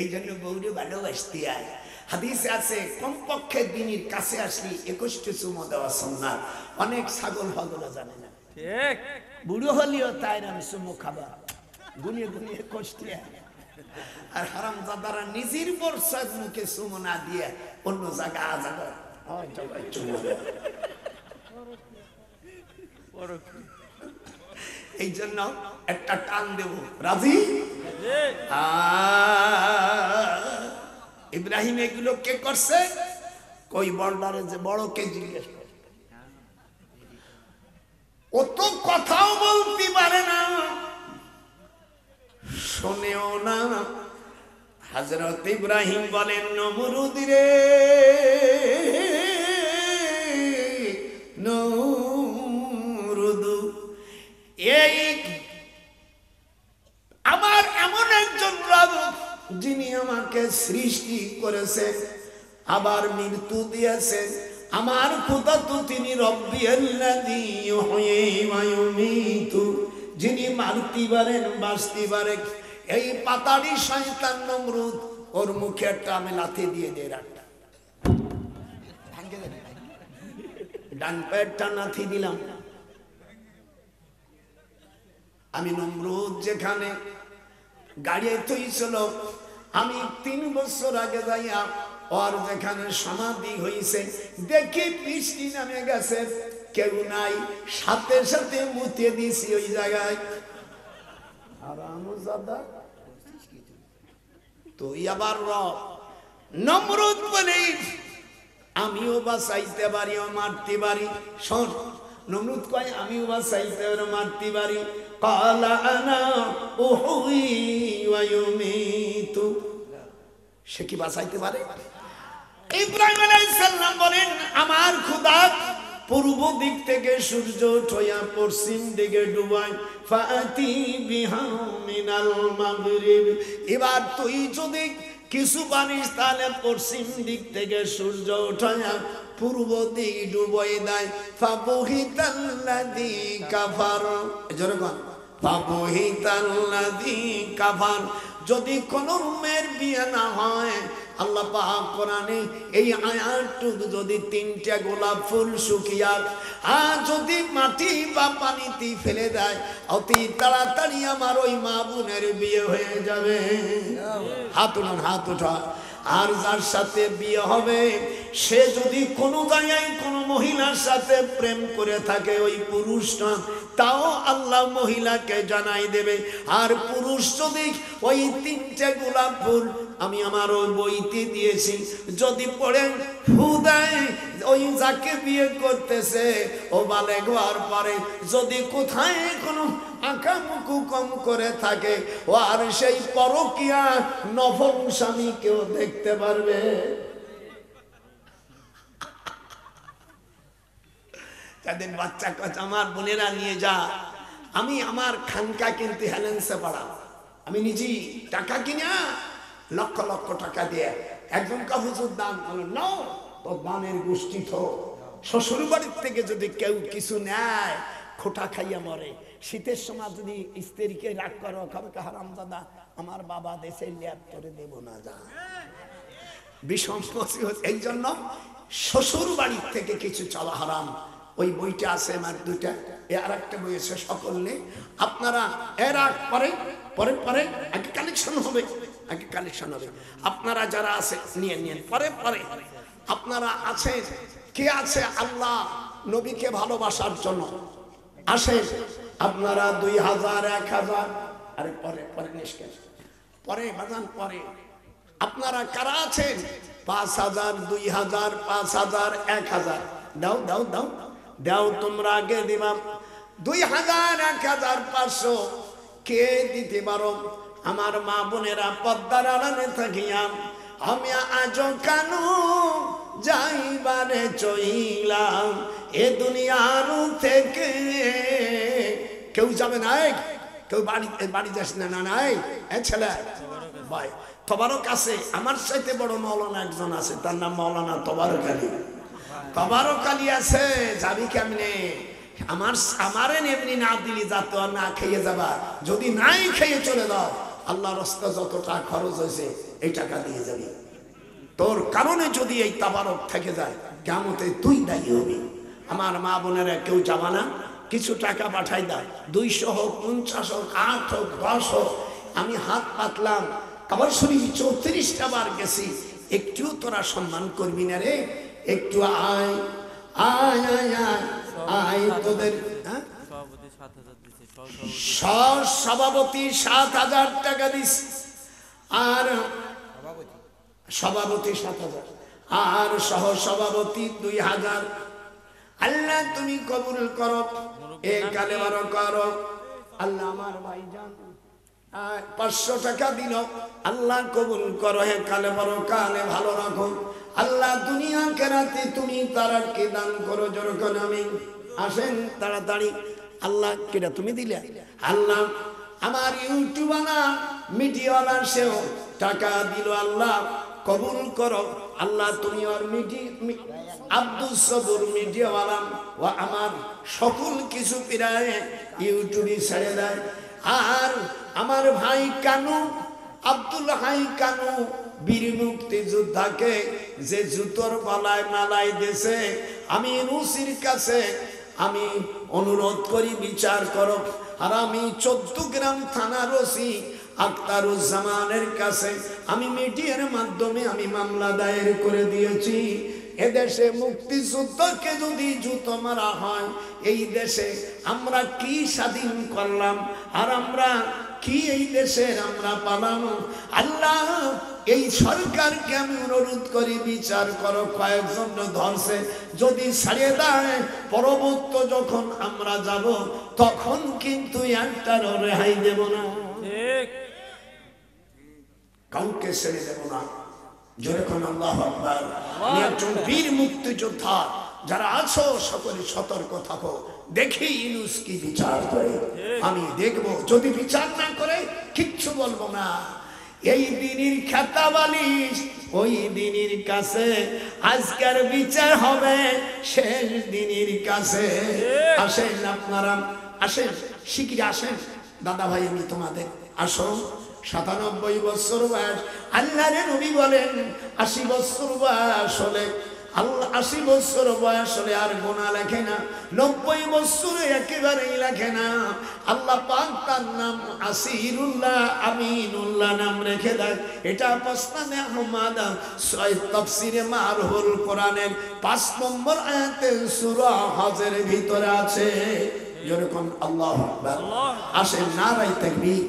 এই জন্য বউরে ভালোবাসতে আয়। হাদিসে আছে কমপক্ষে দিনের কাছে আসলি 21টি চুমো দেওয়া সুন্নাত। অনেক ছাগল ফাগলও জানে না,
ঠিক
বুড়ো হলেও তাই আমি চুমো খাবা গুনিয়ে গুনিয়ে কষ্টে। আর হারামজাদারা নিজের বর্ষার মুখে চুমো না দিয়ে অন্য জায়গা আজাগা চুমো দেয়। এই জন্য একটা টান দেব, রাজি? ইব্রাহিম এগুলো কে করছে? কই বর্ডারে যে বড় কে জিজ্ঞেস করে, ও তো কথাও বলতে পারে না, শোনেও না। হযরত ইব্রাহিম বলেন, নমরুদ রে নমরুদ, এই আমার এমন একজন রব যিনি আমাকে সৃষ্টি করেছেন আবার মৃত্যু দিয়েছেন। আমার খোদা তো তিনি রব্বিয়াল্লাযী ইউহয়ী ওয়া ইউমীতু, যিনি মারতে পারেন বাঁচতে পারেন। এই পাতাড়ি শয়তান নমরুদ, ওর মুখে একটা আমি লাথি দিয়ে দিয়ে রাখটা ডান পেটটা লাথি দিলাম। আমি নমরুদ যেখানে গাড়িয়ে থইছিল, আমি 3 বছর আগে যাইয়া ওর যেখানে সমাধি হইছে দেখি বৃষ্টি নামে গেছে, কেউ নাই, সাথে সাথে মুতে দিছি ওই জায়গায়। আর আমজাদা তুই আবার রব। নমরুদ বলে, আমিও বাঁচাইতে পারি ও মারতে পারি। শোন, নমরুদ কয় আমিও বাঁচাইতে পারি মারতে পারি। ক্বালা আনা উহয়ী ওয়া ইউমীতু, সে কি বাঁচাইতে পারে? ইব্রাহিম আলাইহিস সালাম বলেন, আমার খোদা পূর্ব দিক থেকে সূর্য উঠয়া পশ্চিম দিকে ডুবায়, ফাতি বিহা মিনাল মাগরিব। এবার তুই যদি কিছু পানিস তাহলে পশ্চিম দিক থেকে সূর্য উঠয়া পূর্ব দিক ডুবাই দেয়। ফাবহিতাল্লাযী কাফার, এজন্য ফাবহিতাল্লাযী কাফার। যদি কোন মেয়ের বিয়ে না হয়, আল্লাহ পাক কোরআনে এই আয়াতটুকু যদি 3টা গোলাপ ফুল শুকিয়া আর যদি মাটি বা পানিতে ফেলে দেয়, অতি তাড়াতাড়ি আমার ওই মা বোনের বিয়ে হয়ে যাবে। হাত উঠান, হাত উঠা। আর যার সাথে বিয়ে হবে সে যদি কোনো জায়গায় কোনো মহিলার সাথে প্রেম করে থাকে, ওই পুরুষটা তাও আল্লাহ মহিলাকে জানাই দেবে। আর পুরুষ যদি ওই 3টে গোলাপ ফুল আমি আমার ওই বইতে দিয়েছি যদি পড়ে হুদায়, ওই যাকে বিয়ে করতেছে ও বালেগ হওয়ার পরে যদি কোথায় কোনো আঁকামুকু কম করে থাকে, ও আর সেই পরকিয়া নফল স্বামী কেউ দেখতে পারবে। তাদের বাচ্চা কাচ্চা আমার বোনেরা নিয়ে যা, আমি আমার খানকা কিনতে হেলেন্সে পাড়া, আমি নিজেই টাকা কিনা লক্ষ লক্ষ টাকা দিয়ে একজন হুজুর দান নাও, তো দানের গোষ্ঠী তো শ্বশুর বাড়ির থেকে যদি কেউ কিছু নেয় খোটা খাইয়া মরে। শীতের সময় যদি স্ত্রীকে রাগ করো, খাবে হারামজাদা আমার বাবা দেশে ল্যাব করে দেব না, যা বিষম। এই জন্য শ্বশুর বাড়ির থেকে কিছু চলা হারাম। ওই বইটা আছে আমার 2টা, আর একটা বই আছে সকল নেই। আপনারা এর আগ পরে পরে পরে আগে কালেকশন হবে, আগে কালেকশন হবে। আপনারা যারা আছে নিয়ে নিয়ে পরে পরে আপনারা আছেন, কে আছে আল্লাহ নবীকে ভালোবাসার জন্য আসেন আপনারা 2000 1000 আরে পরে পরে নিষ্কাশ পরে বাজান পরে। আপনারা কারা আছেন 5000 2000 5000 1000 দাও দাও দাও দাও, তোমরা আগে দিবা 2000 1000 500 কে দিতে পারো? আমার মা বোনেরা পদ্মার আড়ালে থাকিয়া আমি আজ কেন যাইবারে চইলাম এ দুনিয়ার থেকে। কেউ যাবে না, কেউ বাড়ি যাস না, না নাই এ ছেলে ভাই। তবারক আছে, আমার সাথে বড় মৌলানা একজন আছে, তার নাম মৌলানা তবারক আলী। তবারক আলী আছে, যাবি কেমনে? আমারে এমনি না দিলি যাতে না খেয়ে যাবা, যদি নাই খেয়ে চলে দাও আল্লাহর রাস্তায় যত টাকা খরচ হয়েছে এই টাকা দিয়ে যাবি। তোর কারণে যদি এই তাবারক থেকে যায় কিয়ামতে তুই দায়ী হবি। আমার মা বোনেরা কেউ যাবা না, কিছু টাকা পাঠাই দাও, 200 হোক, 50 হোক, 8 হোক, 10 হোক। আমি হাত পাতলাম, কাবার শরীফ 34টা বার গেছি, একটু তোরা সম্মান করবি না রে? একটু আয় আয় আয় আয় আয় তোদের সভাপতি 7,000 টাকা দিস, আর সভাপতি 7,000, আর সহ সভাপতি 2,000। আল্লাহ তুমি কবুল করো, এ কালে বারো করো। আল্লাহ আমার ভাইজান 500 টাকা দিল, আল্লাহ কবুল করো, হে কালে বারো কালে ভালো রাখো। আল্লাহ দুনিয়া কেরাতে তুমি তারাকে দান করো, যেরকম আমি। আসেন তাড়াতাড়ি। আল্লাহ কেটা তুমি দিলে। আল্লাহ আমার ইউটিউবালা মিডিয়াওয়ালা সেও টাকা দিল, আল্লাহ কবুল করো। আল্লাহ তুমি আর আব্দুল সবুর মিডিয়াওয়ালা ও আমার সকল কিছু প্রায় ইউটিউবে ছেড়ে দেয়। আর আমার ভাই কানু, আব্দুল হাই কানু বীর মুক্তি যোদ্ধাকে যে জুতোর বালায় মালাই দেশে, আমি রুসির কাছে আমি অনুরোধ করি বিচার করো। আর আমি 14 গ্রাম থানার ওসি আখতারুজ্জামানের কাছে আমি মিডিয়ার মাধ্যমে আমি মামলা দায়ের করে দিয়েছি। এদেশে মুক্তিযুদ্ধকে যদি জুতো মারা হয়, এই দেশে আমরা কি স্বাধীন করলাম, আর আমরা কি এই দেশের আমরা পালাম। আল্লাহ এই সরকারকে আমি অনুরোধ করি বিচার করো। কয়েকজন ধরছে, যদি ছাড়িয়ে দেয় পরবর্তী যখন আমরা যাব তখন কিন্তু একটারও রেহাই দেব না, কাউকে ছেড়ে দেব না। যেরকম আল্লাহু আকবার। আমি একজন বীর মুক্তিযোদ্ধা, যারা আছো সকলে সতর্ক থাকো, দেখি ইউনূস কি বিচার করে। আমি দেখবো, যদি বিচার না করে কিচ্ছু বলবো না। এই দিনের খাতাবালিশ ওই দিনের কাছে, আজকের বিচার হবে শেষ দিনের কাছে। আসেন আপনারা, আসেন শিগগির আসেন দাদা ভাই, আমি তোমাদের আসো। 97 বছর বয়স, আল্লাহর নবী বলেন 80 বছর বয়স হলে আল্লাহ 80 বছর বয়স হলে আর গুনাহ লেখে না, 90 বছরে একেবারেই লেখে না। আল্লাহ পাক তার নাম আসিরুল্লাহ আমিনুল্লাহ নাম রেখে দেয়। এটা মুসনাদে আহমদ তাফসীরে মারহুল কোরআনের 5 নম্বর আয়াতে সূরা হজের ভিতরে আছে। যেরকম আল্লাহু আকবার। আসেন নারায়ে তাকবীর,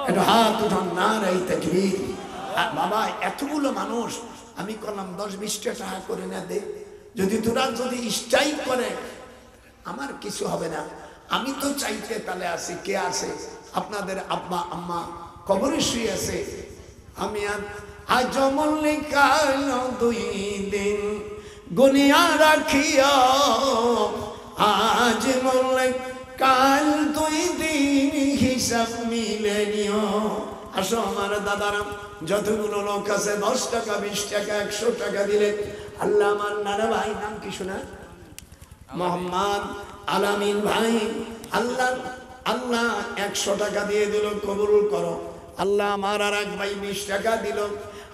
এটা হাত উঠান, নারায়ে তাকবীর। বাবা এতগুলো মানুষ আমি করলাম 10-20 টাকা করে না দে, যদি তোরা যদি স্ট্রাইক করে আমার কিছু হবে না। আমি তো চাইতে তালে আছি, কে আছে আপনাদের আব্বা আম্মা কবরে শুয়ে আছে। আমি আজ মল্লিকাল 2 দিন গুনিয়া রাখিয়া, আজ মল্লিকাল 2 দিন হিসাব মিলে নিও। আসো আমার দাদারা, যতগুলো লোক আছে 10 টাকা 20 টাকা 100 টাকা দিলে আল্লাহ আমার নানা ভাই নাম কি শোনা, মোহাম্মদ আলামিন ভাই, আল্লাহ আল্লাহ 100 টাকা দিয়ে দিল, কবুল করো। আল্লাহ আমার আর এক ভাই 20 টাকা দিল।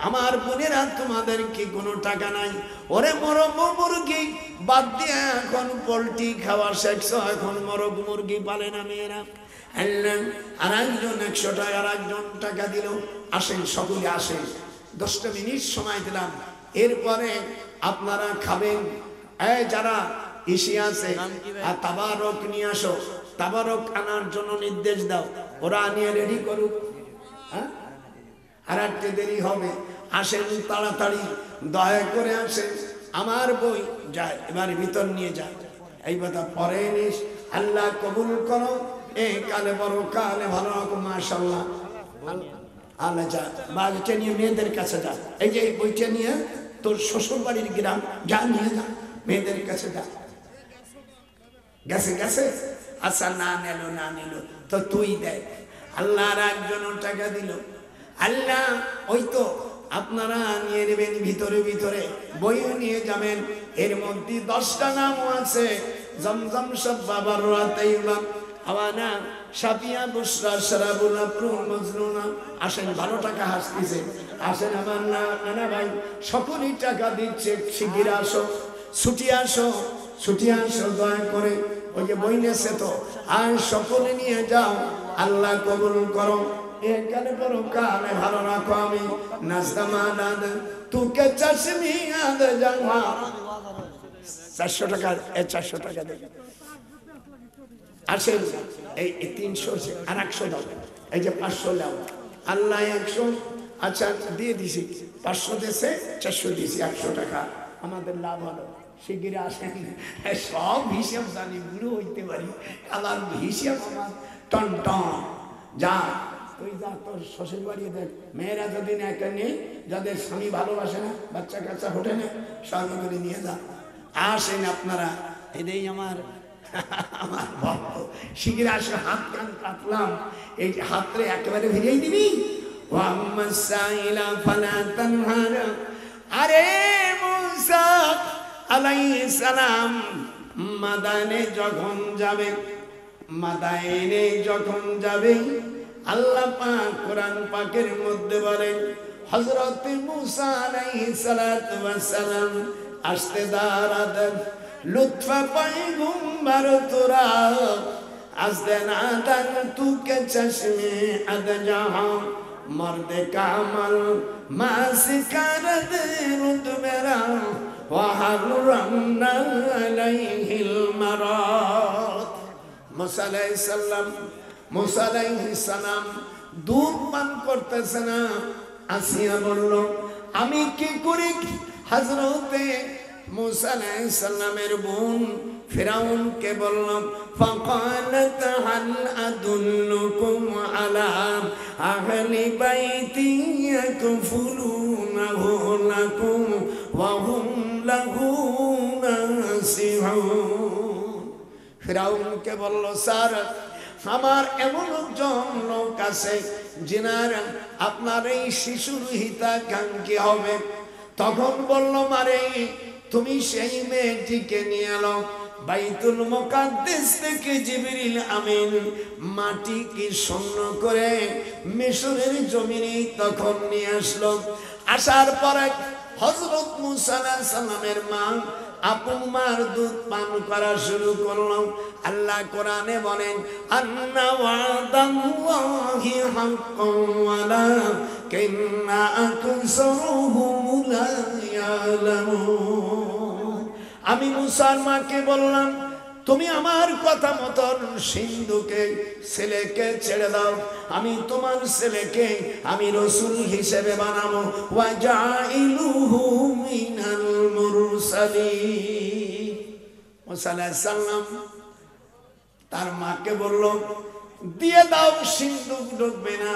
আমার বোনেরা তোমাদের কি কোনো টাকা নাই? ওরে মরগ মুরগি বাদ দিয়ে এখন পোল্ট্রি খাওয়া শিখছো, এখন মরগ মুরগি পালে না মেয়েরা। আর একজন 100 টাকা, আর একজন টাকা দিল। আসেন সকলে আসেন, 10টা মিনিট সময় দিলাম, এরপরে আপনারা খাবেন। যারা ইসি আছে আর তাবারক নিয়ে আসো, তাবারক আনার জন্য নির্দেশ দাও, ওরা নিয়ে রেডি করুক। হ্যাঁ, আর একটু দেরি হবে। আসেন তাড়াতাড়ি, দয়া করে আসেন। আমার বই যায়, এবার ভিতর নিয়ে যায়, এই কথা পরে নিস। আল্লাহ কবুল করো, এই কালে বড় কালে ভালো রকম মাশাআল্লাহ। আল্লাহ যা বাড়িটা নিয়ে মেয়েদের কাছে যা, এই যে এই বইটা নিয়ে তোর শ্বশুর বাড়ির গ্রাম যা, নিয়ে যা মেয়েদের কাছে যা। গেছে গেছে, আচ্ছা না নিল না নিল তো তুই দেখ। আল্লাহ আর একজন টাকা দিল। আল্লাহ ওই তো আপনারা নিয়ে নেবেন, ভিতরে ভিতরে বইও নিয়ে যাবেন। এর মধ্যে 10টা নামও আছে, জমজম সব বাবার রাতাইবা আওয়ানা সাফিয়া বুশরা শরাবুল আফরুল মজনুনা। আসেন, ভালো টাকা হাসতেছে। আসেন আমার নানা ভাই, সকলেই টাকা দিচ্ছে, শিগগির আসো, ছুটি আসো দয়া করে। ওই যে বই নেছে তো, আর সকলে নিয়ে যাও, আল্লাহ কবুল করো। এখানে বড় কানে ভালো রাখো, আমি নাজদামানাদ তুকে চাষমি আদ জামা 400 টাকা, 400 টাকা দেবে। আসেন, এই 300 আর 100 দাও, এই যে 500 দাও, আল্লাহ 100, আচ্ছা দিয়ে দিছি, 500 দেশে 400 দিছি, 100 টাকা আমাদের লাভ হলো। শিগগির আসেন, সব হিসাব জানি, বুড়ো হইতে পারি, আল্লাহ হিসাব আমার টন টন। যা তুই যা, তোর শ্বশুর বাড়ি দেখ, মেয়েরা যদি একা নেই, যাদের স্বামী ভালোবাসে না, বাচ্চা কাচ্চা হোটে না, সঙ্গে করে নিয়ে যা। আসেন আপনারা, এটাই আমার ভক্ত। শিগগির আসে, হাত কান কাটলাম, এই হাতরে একেবারে ভিড়েই দিবি। আরে মুসা আলাইহিস সালাম মাদানে যখন যাবে, আল্লাহ পাক কোরআন পাকের মধ্যে বলেন, হযরত মুসা আলাইহিস সালাতু ওয়াস সালাম আসতে দাঁড়াত, লুৎফা পয়গম্বর তোরা আসতে না তার তুকে চশমে আদ জাহাঁ মর্দে কামাল মাসকারদ রুতবেরা ওয়াহরুরামনা আলাইহিল মারাত। মুসা আলাইহিস সালাম দুধ পান করতেছে না। আসিয়া বলল, আমি কি করি? হযরতে মুসা আলাইহিস সালামের বোন ফিরাউনকে বলল, ফাকালাত হাল আদুল্লুকুম আলা আহলি বাইতি ইয়াকফুলুনাহু লাকুম ওয়া হুম লাহু নাসিহুন। ফিরাউনকে বলল, স্যার, আমার এমন একজন লোক আছে যিনার আপনার এই শিশুর হিতাকাঙ্ক্ষী হবে। তখন বলল, মারে তুমি সেই মেয়েটিকে নিয়ে এলো। বাইতুল মুকাদ্দাস থেকে জিবরিল আমিন মাটি কি শূন্য করে মিশরের জমিনে তখন নিয়ে আসলো। আসার পরে হযরত মুসা আলাইহিস সালামের মা আপন মার দুধ পান করা শুরু করলো। আল্লাহ কোরআনে বলেন, আন্না ওয়াদাল্লাহি হাক্কান ওয়ালাকিন্না আকসারুহুম লা ইয়ালামুন। আমি মুসার মাকে বললাম, তুমি আমার কথা মতন সিন্ধুকে ছেলেকে ছেড়ে দাও, আমি তোমার ছেলেকে আমি রাসূল হিসেবে বানাবো। ওয়া জাইলুহু মিনাল মুরসালিন। মুসা আলাইহিস সালাম তার মাকে বলল, দিয়ে দাও, সিন্ধুক ডুববে না,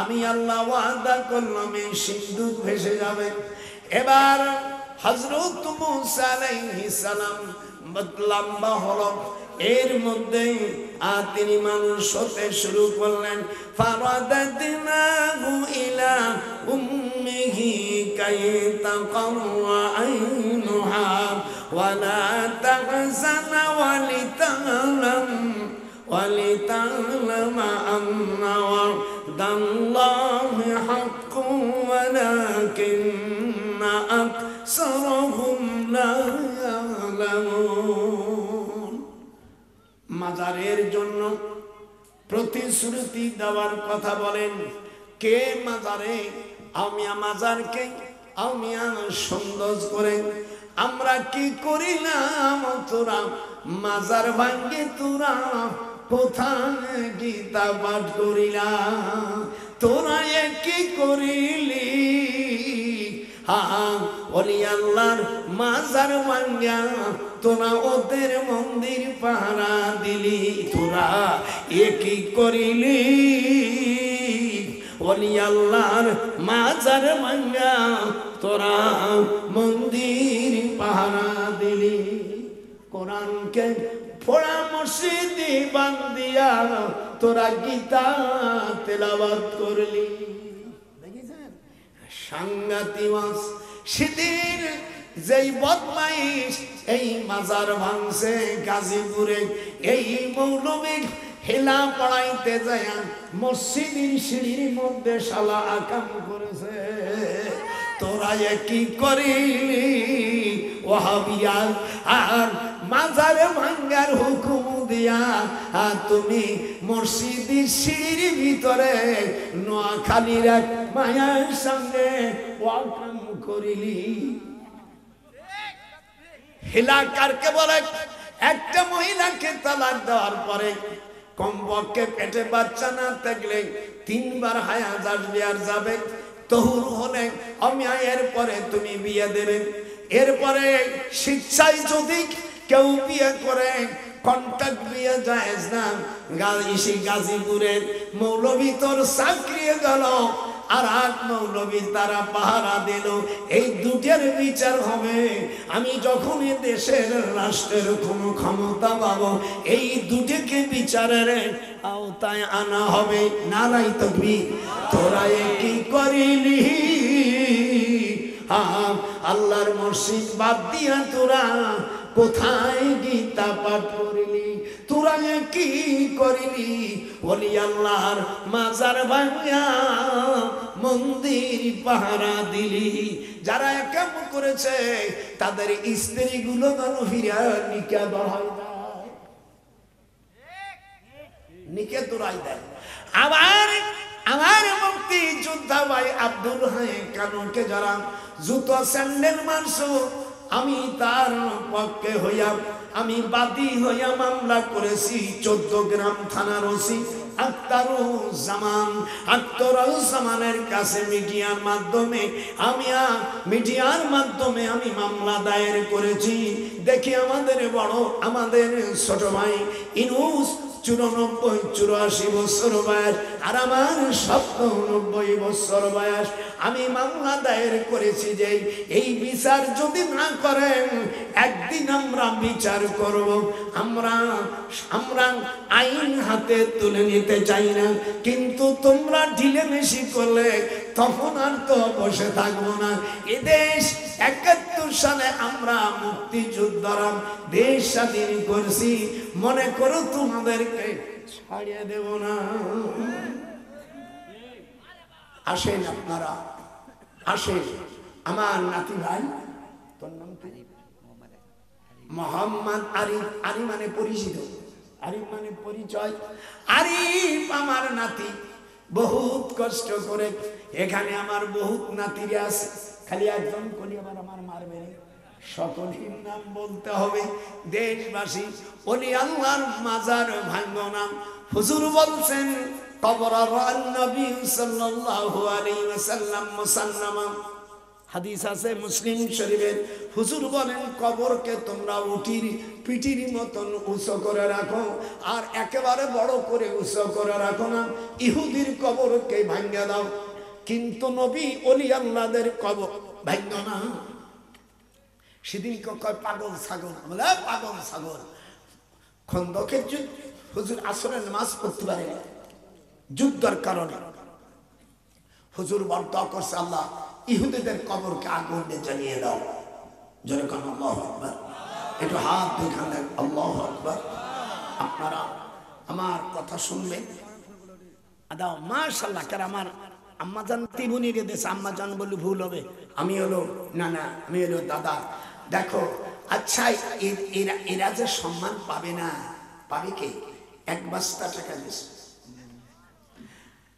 আমি আল্লাহ ওয়াদা করলাম এই সিন্ধুক ভেসে যাবে। এবার হযরত মুসা আলাইহিস সালাম লম্বা হলো, এর মধ্যে তিনি মানুষ হতে শুরু করলেন। ফারাদাদনাহু ইলা উম্মিহি কাই তাকাররা আইনুহা ওয়া লা তাহজানা ওয়ালিতা'লামা আন্না ওয়াদাল্লাহি হাক্কুন ওয়ালাকিন্না আকসারহুম লা ইয়ালামুন। মাজারের জন্য প্রতিশ্রুতি দেওয়ার কথা বলেন কে? মাজারে আমিয়া মাজারকে আমিয়া সুন্দর করে আমরা কি করিলাম? তোরা মাজার ভাঙ্গে তোরা কোথায় গীতা পাঠ করিলাম, তোরা কি করিলি? ওলি আল্লাহর মাজার ভাঙ্গা তোরা ওদের মন্দির পাহারা দিলি, তোরা কি করিলি? ওলি আল্লাহর মাজার ভাঙ্গা তোরা মন্দির পাহারা দিলি। কোরআনকে পড়া মসজিদে বান্দিয়া তোরা গীতা তেলাওয়াত করলি। দেখেছেন সাংঘাতিক সেদিন যেই বদমাইশ এই মাজার ভাঙছে গাজীপুরে, এই মৌলবী হেলা পড়াইতে যায় মসজিদের সিঁড়ির মধ্যে শালা আকাম করেছে। তোরা কি করিলি ওয়াহাবিয়া আর মাজারে ভাঙ্গার হুকুম দিয়া তুমি মসজিদের সিঁড়ির ভিতরে নোয়াখালীর এক মায়ার সঙ্গে ওয়াকাম করিলি। হেলা কারকে বলে? একটা মহিলাকে তালাক দেওয়ার পরে কমপক্ষে পেটে বাচ্চা না থাকলে 3 বার হায়াত আসবে আর যাবে। তহুর হলে অমিয়ার পরে তুমি বিয়ে দেবে। এরপরে শিক্ষায় যদি কেউ বিয়ে করে কন্ট্রাক্ট বিয়ে জায়েজ না। গাজীপুরের মৌলভী তোর চাকরি গেল আর এক মৌলবী তারা পাহারা দিল। এই দুটের বিচার হবে। আমি যখন দেশের রাষ্ট্রের কোনো ক্ষমতা পাবো এই দুটিকে বিচারের আওতায় আনা হবে। নারাই তাকবীর। তোরা কি করিলি? আল্লাহর মসজিদ বাদ দিয়া তোরা কোথায় গীতা পাঠ করিলি? তোরা কি করিলি? ওলি আল্লাহর মাজার ভাঙিয়া মন্দির পাহারা দিলি। যারা একাম করেছে তাদের স্ত্রীগুলো যেন ফিরে নিকা দড়াই দেয়, নিকে দড়াই দেয়। আবার আমার মুক্তি যোদ্ধা ভাই আব্দুল হাই কানুকে যারা জুতো স্যান্ডেল মারছো, আমি তার পক্ষে হইয়া আমি বাদী হইয়া মামলা করেছি 14 গ্রাম থানার ওসি আখতারুজ্জামানের কাছে মিডিয়ার মাধ্যমে আমি মামলা দায়ের করেছি। দেখি আমাদের বড় আমাদের ছোট ভাই ইনুস 84 বছর বয়স আর আমার 97 বছর বয়স। আমি মামলা দায়ের করেছি যে এই বিচার যদি না করেন একদিন আমরা বিচার করব। আমরা আইন হাতে তুলে নিতে চাই না, কিন্তু তোমরা ঢিলেমিশি করলে তখন আর তো বসে থাকবো না। এ দেশ 71 সালে আমরা মুক্তিযোদ্ধারা দেশ স্বাধীন করছি, মনে করো তোমাদেরকে ছাড়িয়ে দেব না। আসেন আপনারা, আসেন। আমার নাতি ভাই, তোর নাম কি? মোহাম্মদ আরিফ। আরিফ মানে পরিচিত, আরিফ মানে পরিচয়। আরিফ আমার নাতি, বহুত কষ্ট করে এখানে আমার বহুত নাতিরা আছে। খালি একজন করি আবার আমার মারবে, সকলের নাম বলতে হবে। দেশবাসী ওলি আল্লাহর মাজার ভাঙবো না। হুজুর বলছেন কবর নবী সাল্লাল্লাহু আলাইহি ওয়াসাল্লাম মুসান্নামা, হাদিস আছে মুসলিম শরীফের। হুজুর বলেন কবরকে তোমরা উটির পিটির মতন উঁচু করে রাখো, আর একেবারে বড় করে উঁচু করে রাখো না। ইহুদির কবরকে ভাঙিয়ে দাও, কিন্তু নবী ওলি আল্লাহদের কবর ভাঙো না। সেদিন কয় পাগল ছাগল, বলে পাগল ছাগল। খন্দকের যুদ্ধ, হুজুর আসরের নামাজ পড়তে পারে যুদ্ধের কারণে। হুজুর বর্দোয়া করছে আল্লাহ ইহুদিদের কবরকে আগুন দিয়ে জ্বালিয়ে দাও। জোরে কোন আল্লাহু আকবার। একটু হাত দুইখানে আল্লাহু আকবার। আপনারা আমার কথা শুনবেন দাও মাশাআল্লাহ। কার আমার আম্মাজান তিবুনিরে দেশে আম্মাজান বলি ভুল হবে। আমি হলো নানা, আমি হলো দাদা। দেখো আচ্ছা এরা যে সম্মান পাবে না, পাবে কে? 1 বস্তা টাকা দিছে।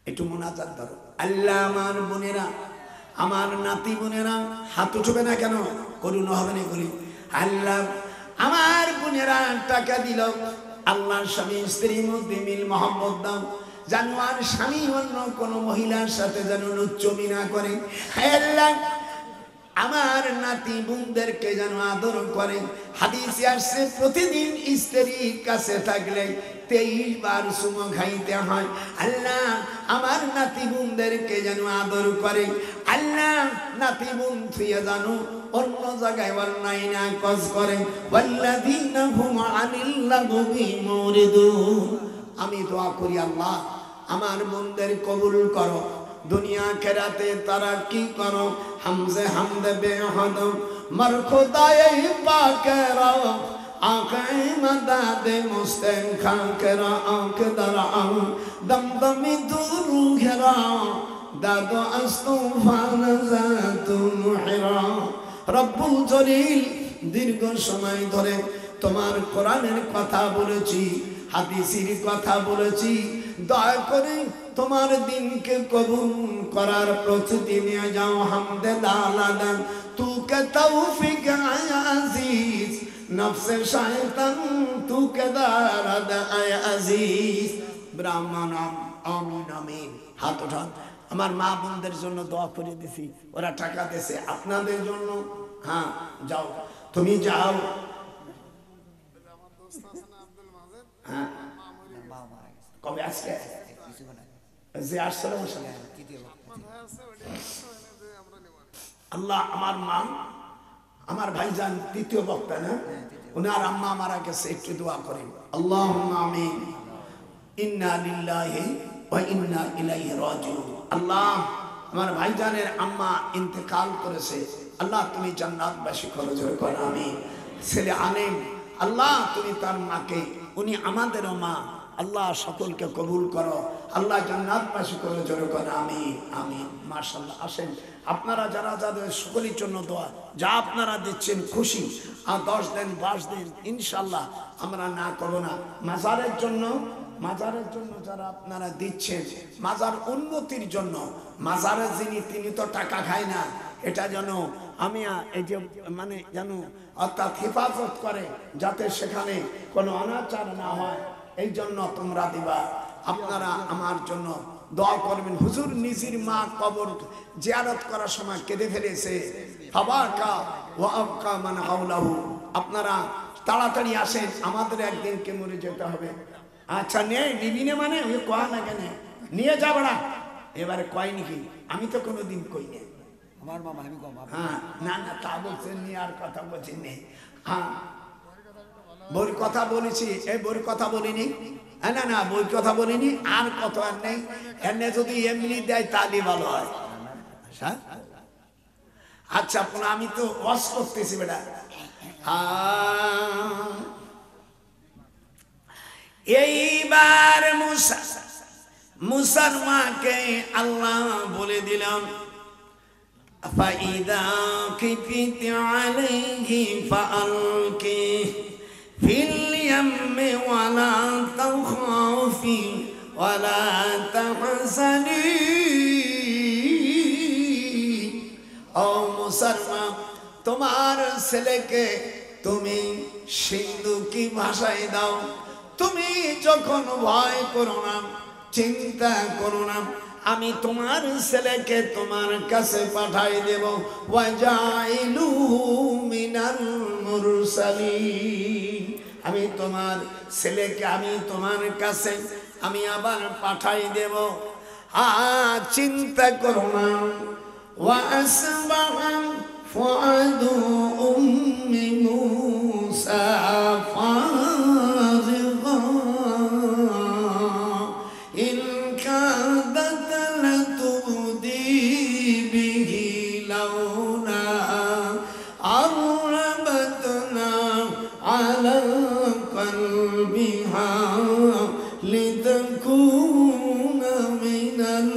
একটু মুনাজাত ধরো। আল্লাহ আমার বোনেরা, আমার নাতি বোনেরা হাত উঠবে না কেন? করুন হবে না করি। আল্লাহ আমার বোনেরা টাকা দিল, আল্লাহর স্বামী স্ত্রীর মধ্যে মিল মহব্বত দাও, যেন আর স্বামী অন্য কোন মহিলার সাথে যেন লুচ্চমি না করে। আল্লাহ আমার নাতি বোনদেরকে যেন আদর করে। হাদিসে আসছে প্রতিদিন স্ত্রীর কাছে থাকলে 23 বার চুমো খাইতে হয়। আল্লাহ আমার নাতি বোনদেরকে যেন আদর করে। আল্লাহ নাতি বোন থুয়ে জানো অন্য জায়গায় অন্যায় না কাজ করে। ওয়াল্লাযীনা হুম আনিল লাগবি মুরিদুন। আমি দোয়া করি আল্লাহ আমার বোনদের কবুল করো, দুনিয়া খেরাতে তারা কি করো। হামজে হামদে বেহদ মার খোদায়ে পাকেরা आंखें मदद मुस्तें खाकरा आंख दरा दमदमी दूर घेरा दादो अस्तुफान जातुन हिरा रब्बुल जलील दीर्घ समय धरे তোমার কোরআনের কথা বলেছি হাদিসের কথা বলেছি দয়া করে তোমার দিনকে কবুল করার প্রস্তুতি নিয়ে যাও হামদে দালাদান তু কে তৌফিক আয় আজিজ নফসে শয়তান তু কে দারাদ আয় আজিজ ব্রাহ্মণম আমিন আমিন হাত উঠান আমার মা বোনদের জন্য দোয়া করে দিছি ওরা টাকা দিয়েছে আপনাদের জন্য হ্যাঁ যাও তুমি যাও হ্যাঁ কবে আজকে যে আসলে আল্লাহ আমার মা আমার ভাইজান তৃতীয় বক্তা না উনার আম্মা মারা গেছে একটু দোয়া করেন আল্লাহুম্মা আমিন ইন্না লিল্লাহি ওয়া ইন্না ইলাইহি রাজিউন আল্লাহ আমার ভাইজানের আম্মা ইন্তেকাল করেছে আল্লাহ তুমি জান্নাতবাসী করো জোরে করো আমিন ছেলে আনেম আল্লাহ তুমি তার মাকে উনি আমাদেরও মা আল্লাহ সকলকে কবুল করো আল্লাহ জান্নাতবাসী করো জোরে করো আমিন আমিন মাশাআল্লাহ আসেন আপনারা যারা যাদের সকলের জন্য দোয়া যা আপনারা দিচ্ছেন খুশি আর 10 দিন 12 দিন ইনশাআল্লাহ আমরা না করব না মাজারের জন্য যারা আপনারা দিচ্ছেন মাজার উন্নতির জন্য মাজারের যিনি তিনি তো টাকা খায় না এটা যেন আমি এই যে মানে যেন অর্থাৎ হেফাজত করে যাতে সেখানে কোনো অনাচার না হয় এই জন্য তোমরা দিবা আপনারা আমার জন্য দোয়া করবেন হুজুর নিজের মা কবর জিয়ারত করার সময় কেঁদে ফেলেছে ফাবাকা ওয়া আবকা মান হাওলাহু আপনারা তাড়াতাড়ি আসেন আমাদের একদিনকে মরে যেতে হবে আচ্ছা নিবি না মানে ওই কয় না কেন নিয়ে যাবো না এবারে কয় নাকি আমি তো কোনোদিন কই না আমার মামা আমি কম হ্যাঁ না না তা বলছেন নিয়ে আর কথা বলছেন নেই হ্যাঁ বই কথা বলেছি এই বই কথা বলিনি না না বই কথা বলিনি আর কত আর নেই এনে যদি এমনি দেয় তাহলে ভালো হয় আচ্ছা আপনার আমি তো ওয়াজ করতেছি বেটা এইবার মুসার মাকে আল্লাহ বলে দিলাম فإذا خفت عليه فألقيه في اليم ولا تخافي ولا تحزني ও মুসলমান তোমার ছেলেকে তুমি সিন্ধুকি ভাষায় দাও তুমি যখন ভয় করো না চিন্তা করো না আমি তোমার ছেলেকে তোমার কাছে পাঠাই দেব ওয়াজাইলু মিনাল মুরসালিন আমি তোমার ছেলেকে আমি তোমার কাছে আমি আবার পাঠাই দেব চিন্তা করো না ওয়া আসবাহা ফুআদু উম্মি মুসা ফারিগা ইন কাদাত লাতুদি বিহি লাউলা আরবাতনা আলা কলবিহা লিতাকুনা মিনাল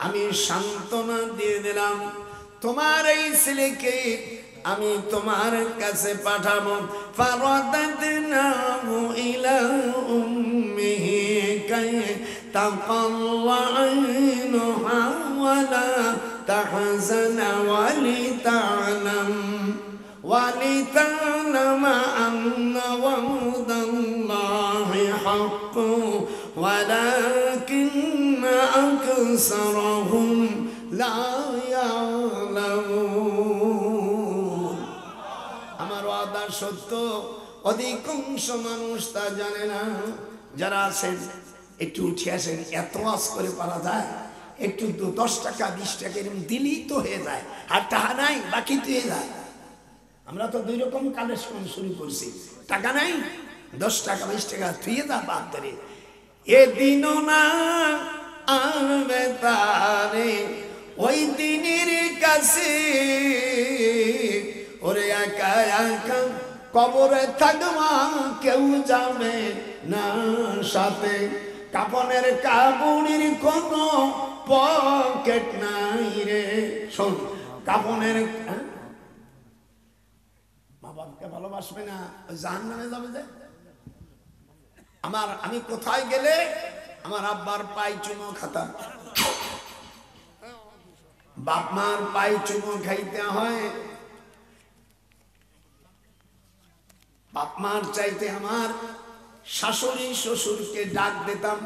আমি সান্ত্বনা দিয়ে দিলাম তোমার এই ছেলেকে আমি তোমার কাছে পাঠাবো ফারাদাতনাহু ইলা উম্মিহি কাই তাকাল্লা আইনুহা ওয়ালা তাহজানা ওয়ালিতা'লাম আন্না ওয়াদাল্লাহি হাক্কু ولكن أكثرهم لا يعلمون আমার ওয়াদা সত্য অধিকাংশ মানুষ তা জানে না যারা আছেন একটু উঠে আসেন এত ওয়াজ করে পারা যায় একটু 10 টাকা 20 টাকা এরকম দিলেই তো হয়ে যায় আর টাকা নাই বাকি তো হয়ে যায় আমরা তো দুই রকম কালেকশন শুরু করছি টাকা নাই 10 টাকা 20 টাকা থুয়ে যা বাদ ধরে এ দিনও না আবে গেছি ওরে একা একা কবরে থাকবা কেউ যাবে না সাথে কাপনের কাবুড়ির কোনো পকেট নাই রে শোন কাপনের মা বাবাকে ভালোবাসবে না জাহান্নামে যাবে যে আমি কোথায় গেলে আমার আব্বার পায়ে চুমো খাতাম বাপ মার পায়ে চুমো খাইতে হয় বাপ মার চাইতে আমার শাশুড়ি শ্বশুরকে ডাক দিতাম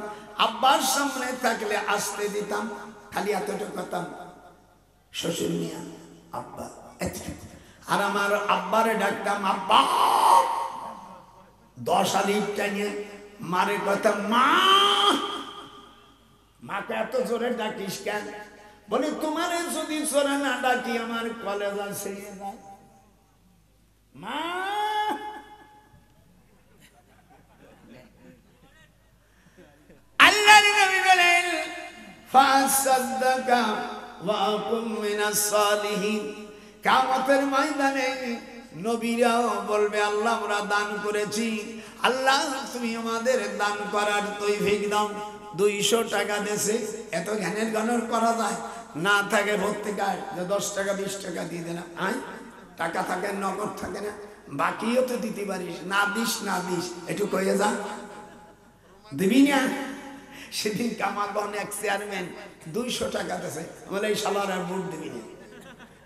আব্বার সামনে থাকলে আসতে দিতাম খালি এতটুকু কথাম শ্বশুর মিয়া আব্বা আর আমার আব্বারে ডাকতাম আব্বা 10 আলিফ টানিয়ে মারে কথা মা মাকে এত জোরে ডাকিস কেন বলে তোমারে যদি জোরে না ডাকি আমার কলেজা ছেড়ে যায় মা আল্লাহর নবী বলেন ফাসাদদাকা ওয়া কুম মিনাস সালিহিন কিয়ামতের ময়দানে নবীরাও বলবে আল্লাহ আমরা দান করেছি আল্লাহ তুমি আমাদের দান করার তৌফিক দাও 200 টাকা দেশে এত জ্ঞানের গণর করা যায় না থাকে ভর্তি গায় যে 10 টাকা 20 টাকা দিয়ে দিলাম টাকা থাকে নগদ থাকে না বাকিও তো দিতে পারিস না দিস একটু কয়ে যা দিবি না সেদিন কামারগঞ্জ এক চেয়ারম্যান 200 টাকা দেশে বলে এই শালার আর ভোট দিবি না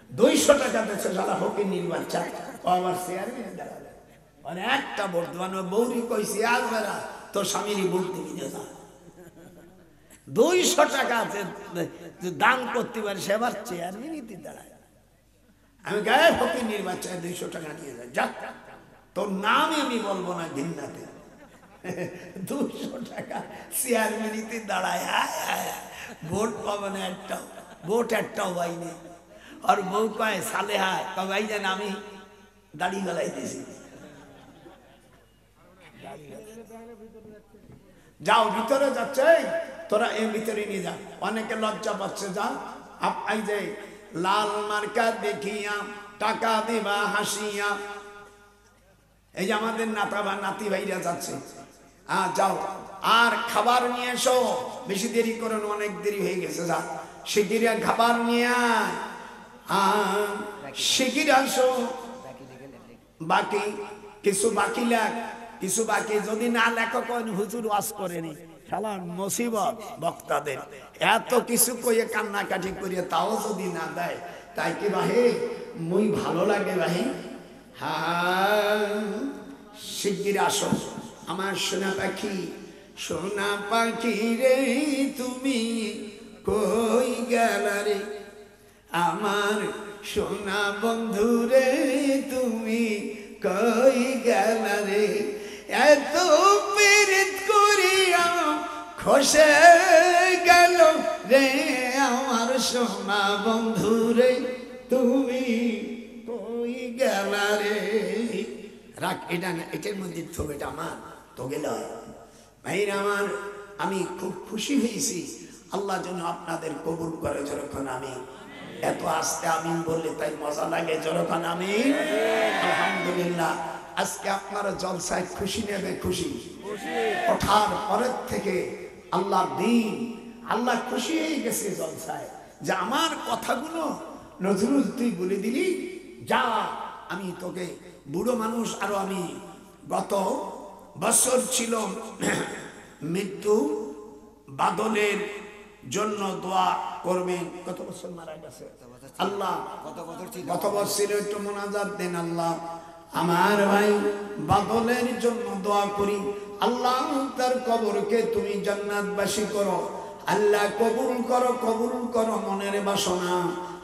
200 টাকা দেশে শালা ফকির নির্বাচন আবার চেয়ারম্যান দাঁড়ালে মানে একটা ভোট দেওয়ানো বৌরি কইছি আজ বেড়া তোর স্বামীরই ভোট দিবি না 200 টাকা আছে দান করতে পারে সেবার চেয়ারম্যানই দাঁড়ায় আমি গায়ে ফকির নির্বাচনে 200 টাকা নিয়ে যাই যাক তোর নামই আমি বলবো না ঘিন্নাতে 200 টাকা চেয়ারম্যানিতে দাঁড়ায় ভোট পাবে না একটাও পাইনি আর বউ কয় সালেহা ভাই যেন আমি দাড়ি গলাইতেছি যাও ভিতরে যাচ্ছে তোরা এর ভিতরে নিয়ে যা অনেকে লজ্জা পাচ্ছে যা এই যে লাল মার্কা দেখিয়া টাকা দিবা হাসিয়া এই যে আমাদের নাতি ভাইরা যাচ্ছে যাও আর খাবার নিয়ে এসো বেশি দেরি করেন অনেক দেরি হয়ে গেছে যা শিগগির খাবার নিয়ে শিগগির আসো বাকি কিছু বাকি লেখ কিছু বাকি যদি না লেখো কেন হুজুর ওয়াজ করেনি শালা মুসিবত বক্তাদের এত কিছু কইয়ে কান্নাকাটি করিয়ে তাও যদি না দেয় তাই কি বাহে মুই ভালো লাগে বাহে শিগগির আসো আমার সোনা পাখি রে তুমি কই গেলা রে আমার সোনা বন্ধু রে তুমি কই গেলা রে এত পীড়িত করিয়া খসে গেল রে আমার সোনা বন্ধু রে তুমি কই গেলা রে রাখ এটা না এটার মধ্যে ছবিটা আমার তো গেল ভাইরা আমার আমি খুব খুশি হয়েছি আল্লাহ যেন আপনাদের কবুল করে যখন আমি এত আস্তে আমিন বললে তাই মজা লাগে যখন আমি আলহামদুলিল্লাহ আজকে আপনারা জলসায় খুশি নেবে খুশি ওঠার পরের থেকে আল্লাহর দিন আল্লাহ খুশি হয়ে গেছে জলসায় যে আমার কথাগুলো নজরুল তুই বলে দিলি যা আমি তোকে বুড়ো মানুষ আরো আমি গত বছর ছিল মৃত্যু বাদলের জন্য দোয়া করবেন কত বছর মারা গেছে আল্লাহ কত বছর একটু মোনাজাত দেন আল্লাহ আমার ভাই বাদলের জন্য দোয়া করি আল্লাহ তার কবরকে তুমি জান্নাতবাসী করো আল্লাহ কবুল করো মনের বাসনা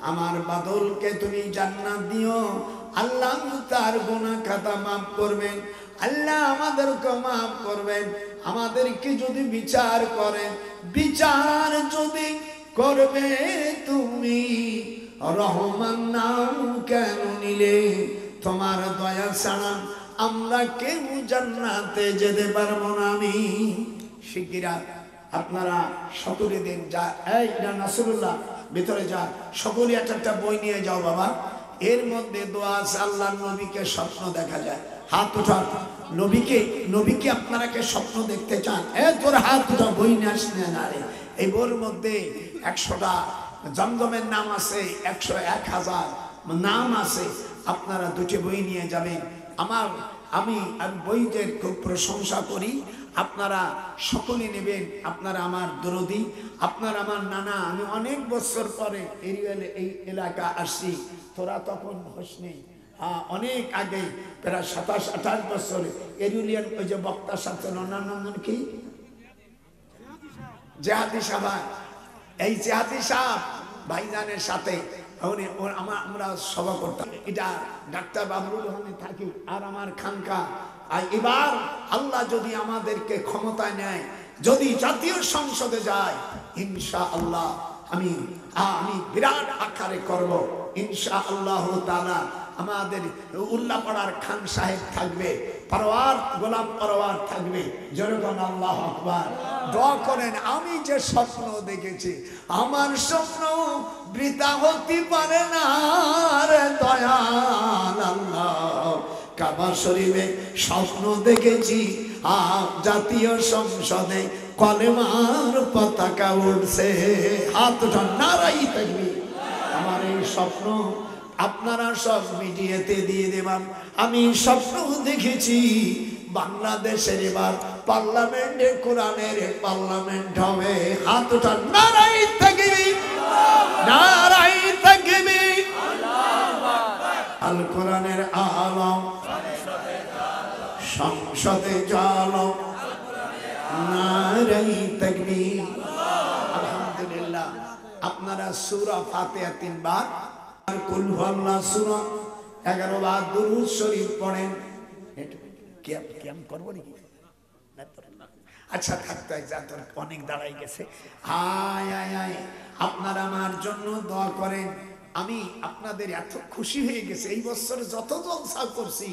আমার বাদলকে তুমি জান্নাত দিও আল্লাহ তার গুনাহ খাতা মাফ করবেন আল্লাহ আমাদেরকে মাফ করবেন আমাদেরকে যদি বিচার করেন বিচার যদি করবে তুমি রহমান নাম কেন নিলে তোমার দয়া ছাড়া আমরা কেউ জান্নাতে যেতে পারবো না আমি শিগগিরা আপনারা সকলে দিন যা, এই না নাসরুল্লাহ ভিতরে যা, সকলে একটা বই নিয়ে যাও বাবা। এর মধ্যে দোয়া আছে, আল্লাহর নবীকে স্বপ্ন দেখা যায়। হাত উঠান, নবীকে আপনারা কে স্বপ্ন দেখতে চান? তোর হাত উঠা, বই নিয়ে আসলে না রে। এই বইয়ের মধ্যে 100টা জমজমের নাম আছে, 101,000 নাম আছে। আপনারা দুটি বই নিয়ে যাবেন। আমি বইদের খুব প্রশংসা করি, আপনারা সকলে নেবেন। আপনারা আমার দরদি, আপনারা আমার নানা। আমি অনেক বছর পরে এই এলাকা আসছি, তোরা তখন হসনি, অনেক আগে, প্রায় 27-28 বছর। এরুলিয়ান ওই যে বক্তার সাথে নাম কি, জেহাদি সাহেব, এই জেহাদি সাহেব ভাইজানের সাথে আমরা সভা করতাম। এটা ডাক্তার বাবুল রহমানে থাকি, আর আমার খানকা। আর এবার আল্লাহ যদি আমাদেরকে ক্ষমতায় নেয়, যদি জাতীয় সংসদে যায়, ইনশাআল্লাহ আমি বিরাট আকারে করব ইনশাআল্লাহ তাআলা। আমাদের উল্লাপাড়ার খান সাহেব থাকবে, পরওয়ার গোলাম পরওয়ার থাকবে। জনগণ আল্লাহু আকবার। দোয়া করেন, আমি যে স্বপ্ন দেখেছি, আমার স্বপ্ন বৃথা হতে পারে না রে দয়াল আল্লাহ। কাবা শরীফে স্বপ্ন দেখেছি, জাতীয় সংসদে কলেমার পতাকা উঠছে। হাত উঠান, নারাই থাকবি। আমার এই স্বপ্ন আপনারা সব মিডিয়াতে দিয়ে দেবেন। আমি স্বপ্ন দেখেছি, বাংলাদেশের এবার পার্লামেন্টে কোরআনের পার্লামেন্ট হবে। হাত উঠান, নারাই থাকবি, নারাই থাকবি। আল কোরআনের আলম সংসদে চলো, নারাই থাকবি। আলহামদুলিল্লাহ। আপনারা সূরা ফাতিহা 3 বার, আর কুল হুয়াল্লাহ সূরা 11 বার দুরূদ শরীফ পড়েন। কেম করবো নাকি? আচ্ছা থাকতে তোর অনেক দাঁড়াই গেছে। হায় হায় হায়, আপনারা আমার জন্য দোয়া করেন। আমি আপনাদের এত খুশি হয়ে গেছে, এই বছর যত জলসা করছি,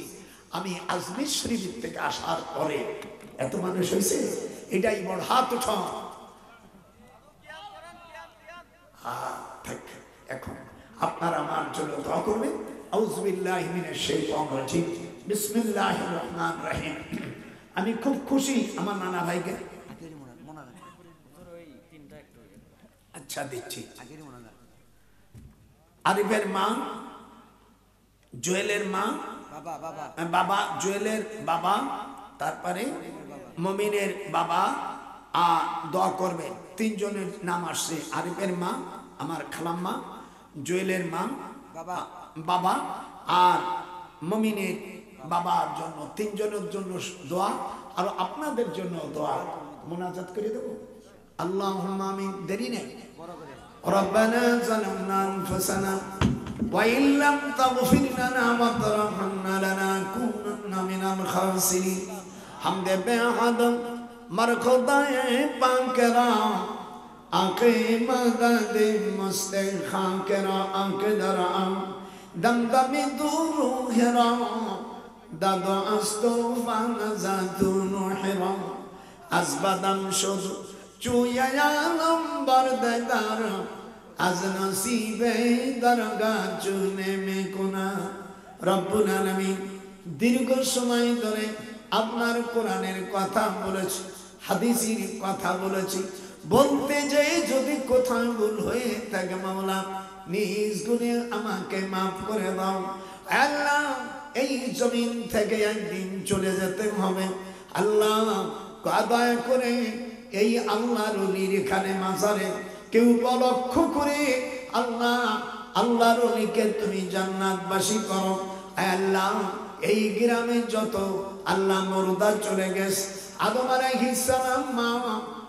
আমি আজমির শরীফ থেকে আসার পরে এত মানুষ হয়েছে, এটাই বড়। হাত উঠান। এখন আপনারা আমার জন্য দোয়া করবেন। আউযু বিল্লাহি মিনাশ শাইতানির রাজিম, বিসমিল্লাহির রহমানির রহিম। আমি খুব খুশি আমার নানা ভাইকে। আচ্ছা দিচ্ছি। আরিফের মা, জুয়েলের মা, বাবা জুয়েলের বাবা, তারপরে মমিনের বাবা দোয়া করবেন। 3 জনের নাম আসছে। আরিফের মা, আমার খালাম্মা, জুয়েলের মা বাবা, আর মমিনের বাবার জন্য 3 জনের জন্য দোয়া, আর আপনাদের জন্য দোয়া মুনাজাত করে দেব। আল্লাহুম্মা আমিন। দেরি নেই। রব্বানা যালামনা আনফুসানা ওয়া ইল্লাম তাগফির লানা ওয়া তারহামনা লানাকুনান্না মিনাল খাসিরিন। হামদে বেহাদ মারখুদায়ে পাকেরা, আকে মাদাদে মুস্তে খাকেরা, আকে দরাম দমদমে দুরু হেরা, দাদো আস্তফান জাতুন হেরা, আজবাদাম শুধু চুয়ায়ালম বরদার, আজ নসিবে দরগা চুনে মে কোনা। রব্বুল আলামিন, দীর্ঘ সময় ধরে আপনার কোরআনের কথা বলেছি, হাদিসের কথা বলেছি। বলতে যে যদি কোথাও ভুল হয়ে থাকে মাওলা, নিজ গুণে আমাকে মাফ করে দাও। আল্লাহ, এই জমিন থেকে একদিন চলে যেতে হবে। আল্লাহ, দয়া করে এই আল্লাহর ওলির এখানে মাজারে কেউ উপলক্ষ করে আল্লাহর ওলিকে তুমি জান্নাতবাসী করো। আল্লাহ, এই গ্রামে যত আল্লাহ মুর্দা চলে গেছে, আদম আলাইহিস সালাম, মা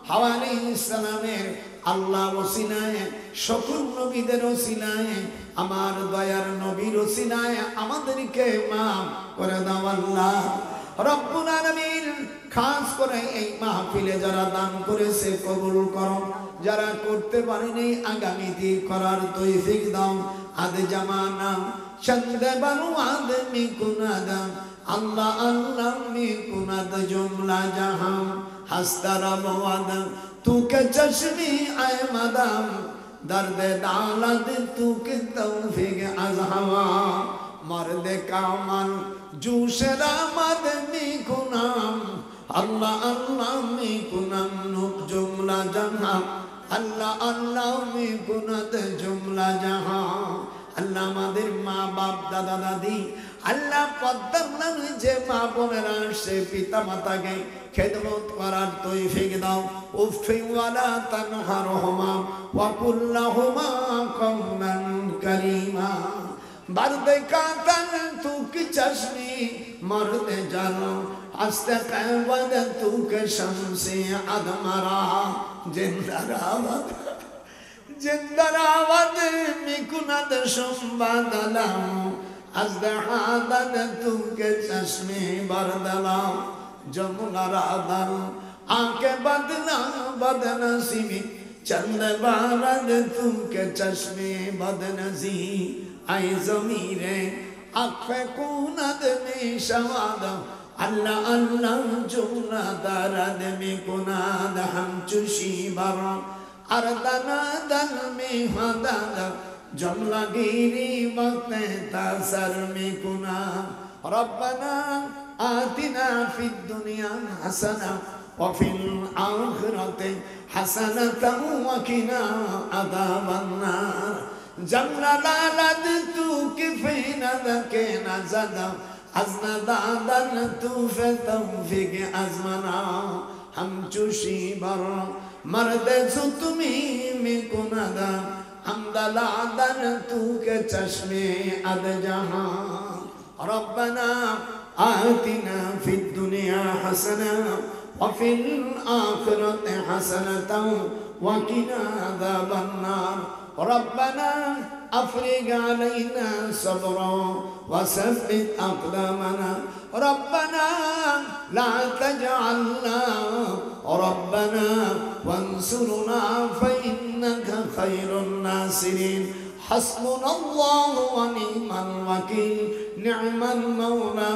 হাওয়া আলাইহিস সালামের আল্লাহ ওসিলায়, সকল নবীদের ওসিলায়, আমার দয়ার নবীর ওসিলায় আমাদেরকে মাফ করে দাও আল্লাহ রব্বুল আলামিন। খাস করে এই মাহফিলে যারা দান করেছে কবুল করো, যারা করতে পারেনি আগামীতে করার তৌফিক দাও। আদে জামানা চন্দে বানু আদমি কুনাদা, আল্লাহ আল্লাহ মি কুনাদ জুমলা জাহান, হাসতারা মওয়াদ तू के चश्मी आए मदाम दर्द दालत तू के तौफीक अज़हवा मर्द कामल जूशरा मदनी कुनाम अल्लाह अल्लाह में कुनम नुक जुमला जहां अल्लाह अल्लाह में कुनत जुमला जहां अल्लाह मादेर माँ बाप दादा दादी अल्लाह पद्दर जे माँ बोनेरा से पिता माता के खेदमत करार तौफीक दाओ उफ़्फ़ि वला तनहरहुमा व कुल लहुमा कौलन करीमा बर्द का तन तू की चश्मी मर्द जानो हस्ते कहवद तू के शम्से अदमरा जिंदरावद मिकुनद शुंबदलाम अज़दहादद तू के चश्मे बरदलाम जमुनरादल आंखें बदना बदनसीबी चंद बारद तू के चश्मे बदनसी आई ज़मीरे अक्फ़े कुनद में शवाद अल्लाह अल्लाह जुमला दरद में कुनाद हम चुशी बरा अरदना दल में हदद जुमला गिरी वक्त तासर में कुना रब्बना आतिना फिद दुनिया हसना वफिल आखिरति हसनतन वकिना अज़ाबन नार जमला लालद तू किफिनद के नज़द अज़ना दादन तू फे तौफीक अज़मना हम चुशी बर मर्द जुतमी में कुनद हम दलादन तू के चश्मे अद जहां रब्बना आतिना फिद दुनिया हसना वफिल आखिरति हसनतन वकिना अज़ाबन नार रब्बना अफ़रिग़ अलैना सब्रा वसब्बित अक़दामना रब्बना ला तजअलना रब्बना वंसुरना फ़इन्नका खैरुन नासिरीन हस्बुनल्लाहु व निअमल वकील निअमल मौला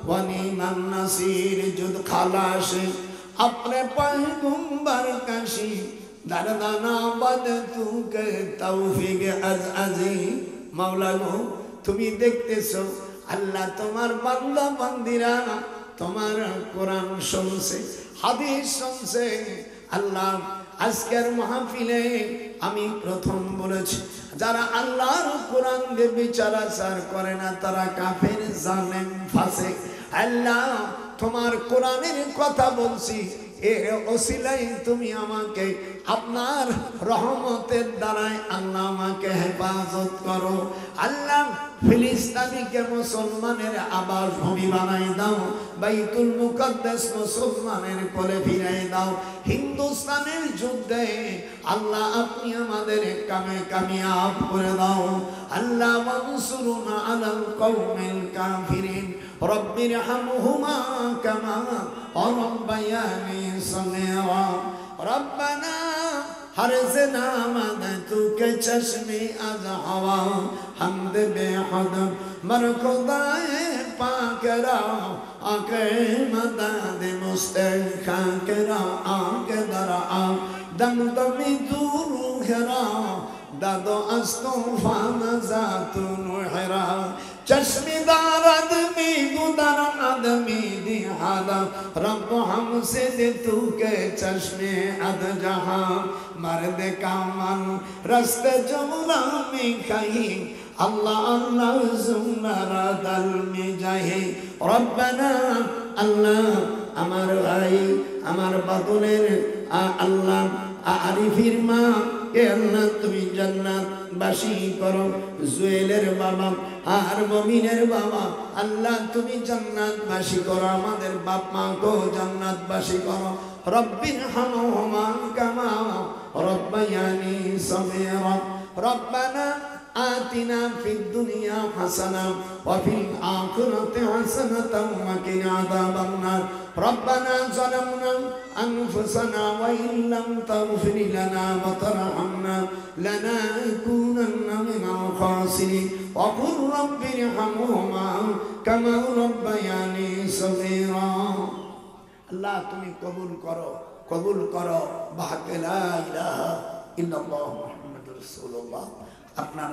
व निअमन नसीर जुद खलाश अपने पैगंबर कशी दरदाना बद तू के तौफीक अज़ी मौला गो তুমি দেখতেছো আল্লাহ তোমার বান্দা বান্দিরা তোমার কোরআন শুনছে হাদিস শুনছে আল্লাহ আজকের মাহফিলে আমি প্রথম বলেছি যারা আল্লাহর কোরআন দিয়ে বিচার আচার করে না তারা কাফের জালেম ফাসিক আল্লাহ তোমার কোরআনের কথা বলছি এর ওসিলাই তুমি আমাকে আপনার রহমতের দ্বারাই আল্লাহ আমাকে হেফাজত করো আল্লাহ ফিলিস্তিনকে মুসলমানের আবাস ভূমি বানাই দাও বাইতুল মুকদ্দাস মুসলমানের কোলে ফিরাই দাও হিন্দুস্তানের যুদ্ধে আল্লাহ আপনি আমাদের কামে কামিয়াব করে দাও আল্লাহ মানসুরুনা আলাল কওমিল কাফিরিন রব্বিরহামহুমা কামা রব্বায়ানি সগীরা রব্বানা हर से नामद तू के चश्मे अज हवा हमद बेहद मर खुदाए पाकरा आके मदद मुस्तखा करा आके दरा दम दमी दूर खरा दादो अस्तोफा नजातु नुहरा चश्मे दारद में गुदर आदमी दिहादा रब हमसे दे तू के चश्मे अद जहां मर्द कामन रस्ते जमुना में कहीं अल्लाह अल्लाह जुमरा दल में जाए रब्बना अल्लाह अमर भाई अमर बदुलेर अल्लाह आरिफिर माँ के अल्लाह तुम्हें जन्नत बाशी करो जुएलेर बाबा আর মুমিনের বাবা আল্লাহ তুমি জান্নাতবাসী করো আমাদের বাপ মা কো জান্নাতবাসী করো রব্বির হামহুমা কামা রব্বায়ানি সগীরা রব্বানা آتنا في الدنيا حسنة وفي الآخرة حسنة وقنا عذاب النار ربنا ظلمنا أنفسنا وإن لم تغفر لنا وترحمنا لنكونن من الخاسرين وقل رب ارحمهما كما ربياني صغيرا الله তুমি কবুল করো কবুল করো। বাহাকে লা ইলাহা ইল্লাল্লাহ মুহাম্মাদুর রাসূলুল্লাহ। আপনার